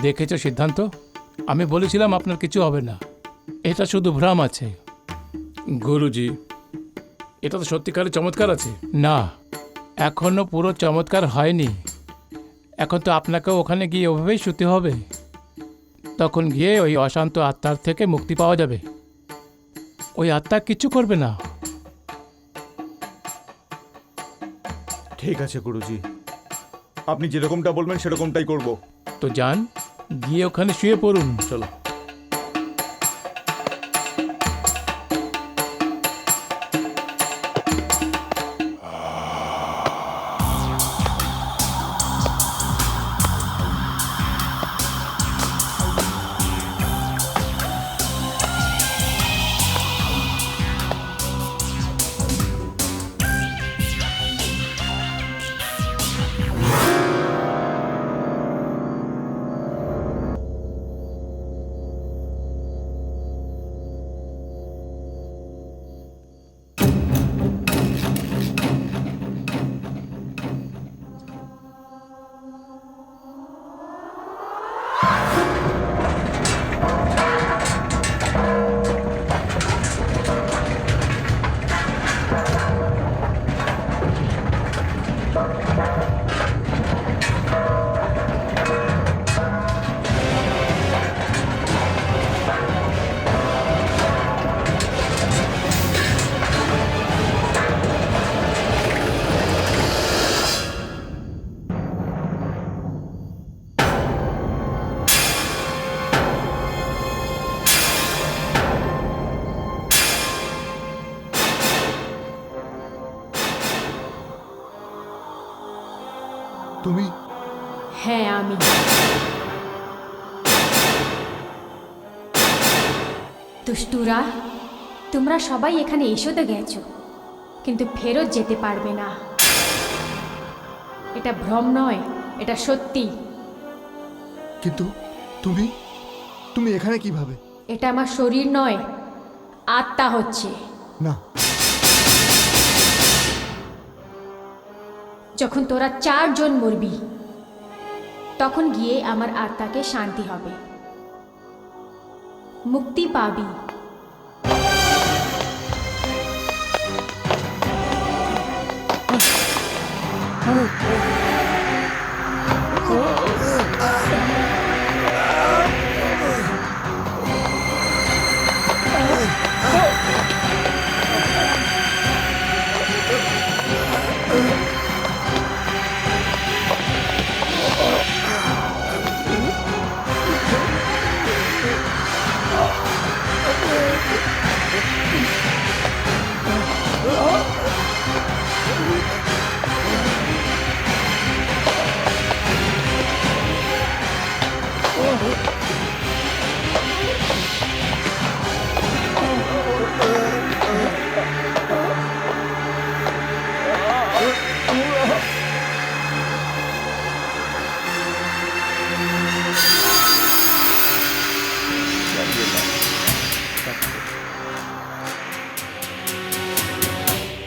দেখেছো সিদ্ধান্ত, আমি বলেছিলাম আপনার কিছু হবে না, এটা শুধু ভ্রম আছে। গুরুজি, এটা তো সত্যিকারের চমৎকার আছে। না, এখনো পুরো চমৎকার হয়নি। এখন তো আপনাকেও ওখানে গিয়ে ওভাবেই শুতে হবে। তখন গিয়ে ওই অশান্ত আত্মার থেকে মুক্তি পাওয়া যাবে। ওই আত্মা কিচ্ছু করবে না। ঠিক আছে গুরুজি, আপনি যেরকমটা বলবেন সেরকমটাই করব। তো যান, গিয়ে ওখানে শুয়ে পড়ুন। চলো। তুমি? হ্যাঁ, আমি। দুষ্টুরা, তোমরা সবাই এখানে এসে তো গেছো, কিন্তু ফেরত যেতে পারবে না। এটা ভ্রম নয়, এটা সত্যি। কিন্তু তুমি তুমি এখানে কিভাবে? এটা আমার শরীর নয়, আত্মা হচ্ছে। না, যখন তোরা 4 জন মরবি, তখন গিয়ে আমার আত্মাকে শান্তি হবে, মুক্তি পাবি।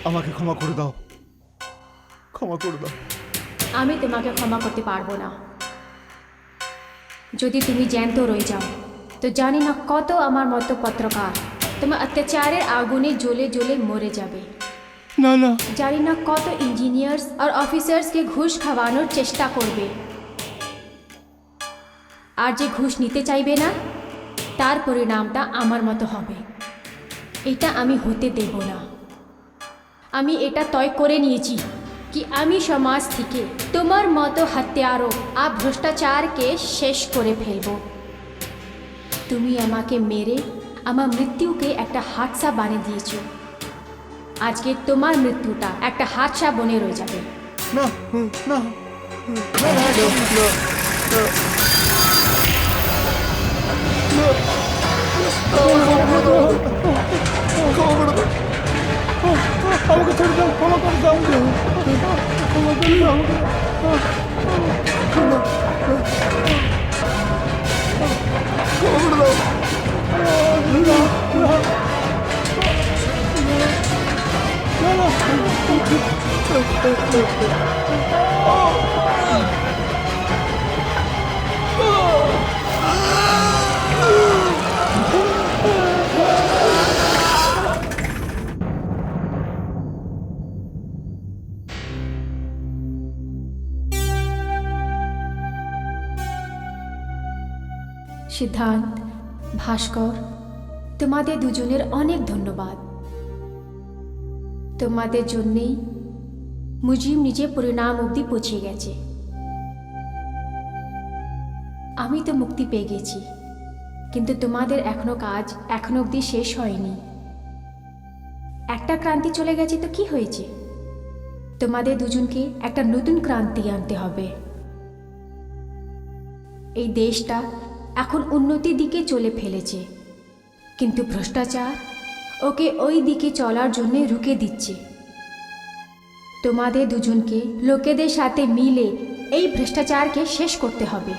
আমাকে ক্ষমা করে দাও, ক্ষমা করে দাও। আমি তোমাকে ক্ষমা করতে পারবো না। যদি তুমি জ্যান্ত রয়ে যাও, তো জানি না কত আমার মতো পত্রকার তোমার অত্যাচারের আগুনে জ্বলে জ্বলে মরে যাবে। না না, জানি না কত ইঞ্জিনিয়ার্স আর অফিসার্সকে ঘুষ খাওয়ানোর চেষ্টা করবে, আর যে ঘুষ নিতে চাইবে না, তার পরিণামটা আমার মতো হবে। এটা আমি হতে দেব না। আমি এটা তয় করে নিয়েছি कि আমি সমাজ থেকে তোমার মতো হত্যারও আর ভ্রষ্টাচারকে শেষ করে ফেলব। তুমি আমাকে মেরে আমার মৃত্যুকে একটা হাদসা বানিয়ে দিয়েছো। আজকে তোমার মৃত্যুটা একটা হাদসা বনে রয়ে যাবে। না, না, আমাকে ছেড়ে দাও, ক্ষমা করে দাও, ক্ষমা করে দাও। সিদ্ধান্ত, ভাস্কর, তোমাদের দুজনের অনেক ধন্যবাদ। তোমাদের জন্যেই মুজিব নিজে পরিণাম অবধি পৌঁছে গেছে। আমি তো মুক্তি পেয়ে গেছি, কিন্তু তোমাদের এখনো অবধি শেষ হয়নি। একটা ক্রান্তি চলে গেছে তো কি হয়েছে? তোমাদের দুজনকে একটা নতুন ক্রান্তি আনতে হবে। এই দেশটা এখন উন্নতির দিকে চলে ফেলেছে, কিন্তু ভ্রষ্টাচার ওকে ওই দিকে চলার জন্য রুকে দিচ্ছে। তোমাদের দুজনকে লোকেদের সাথে মিলে এই ভ্রষ্টাচারকে শেষ করতে হবে।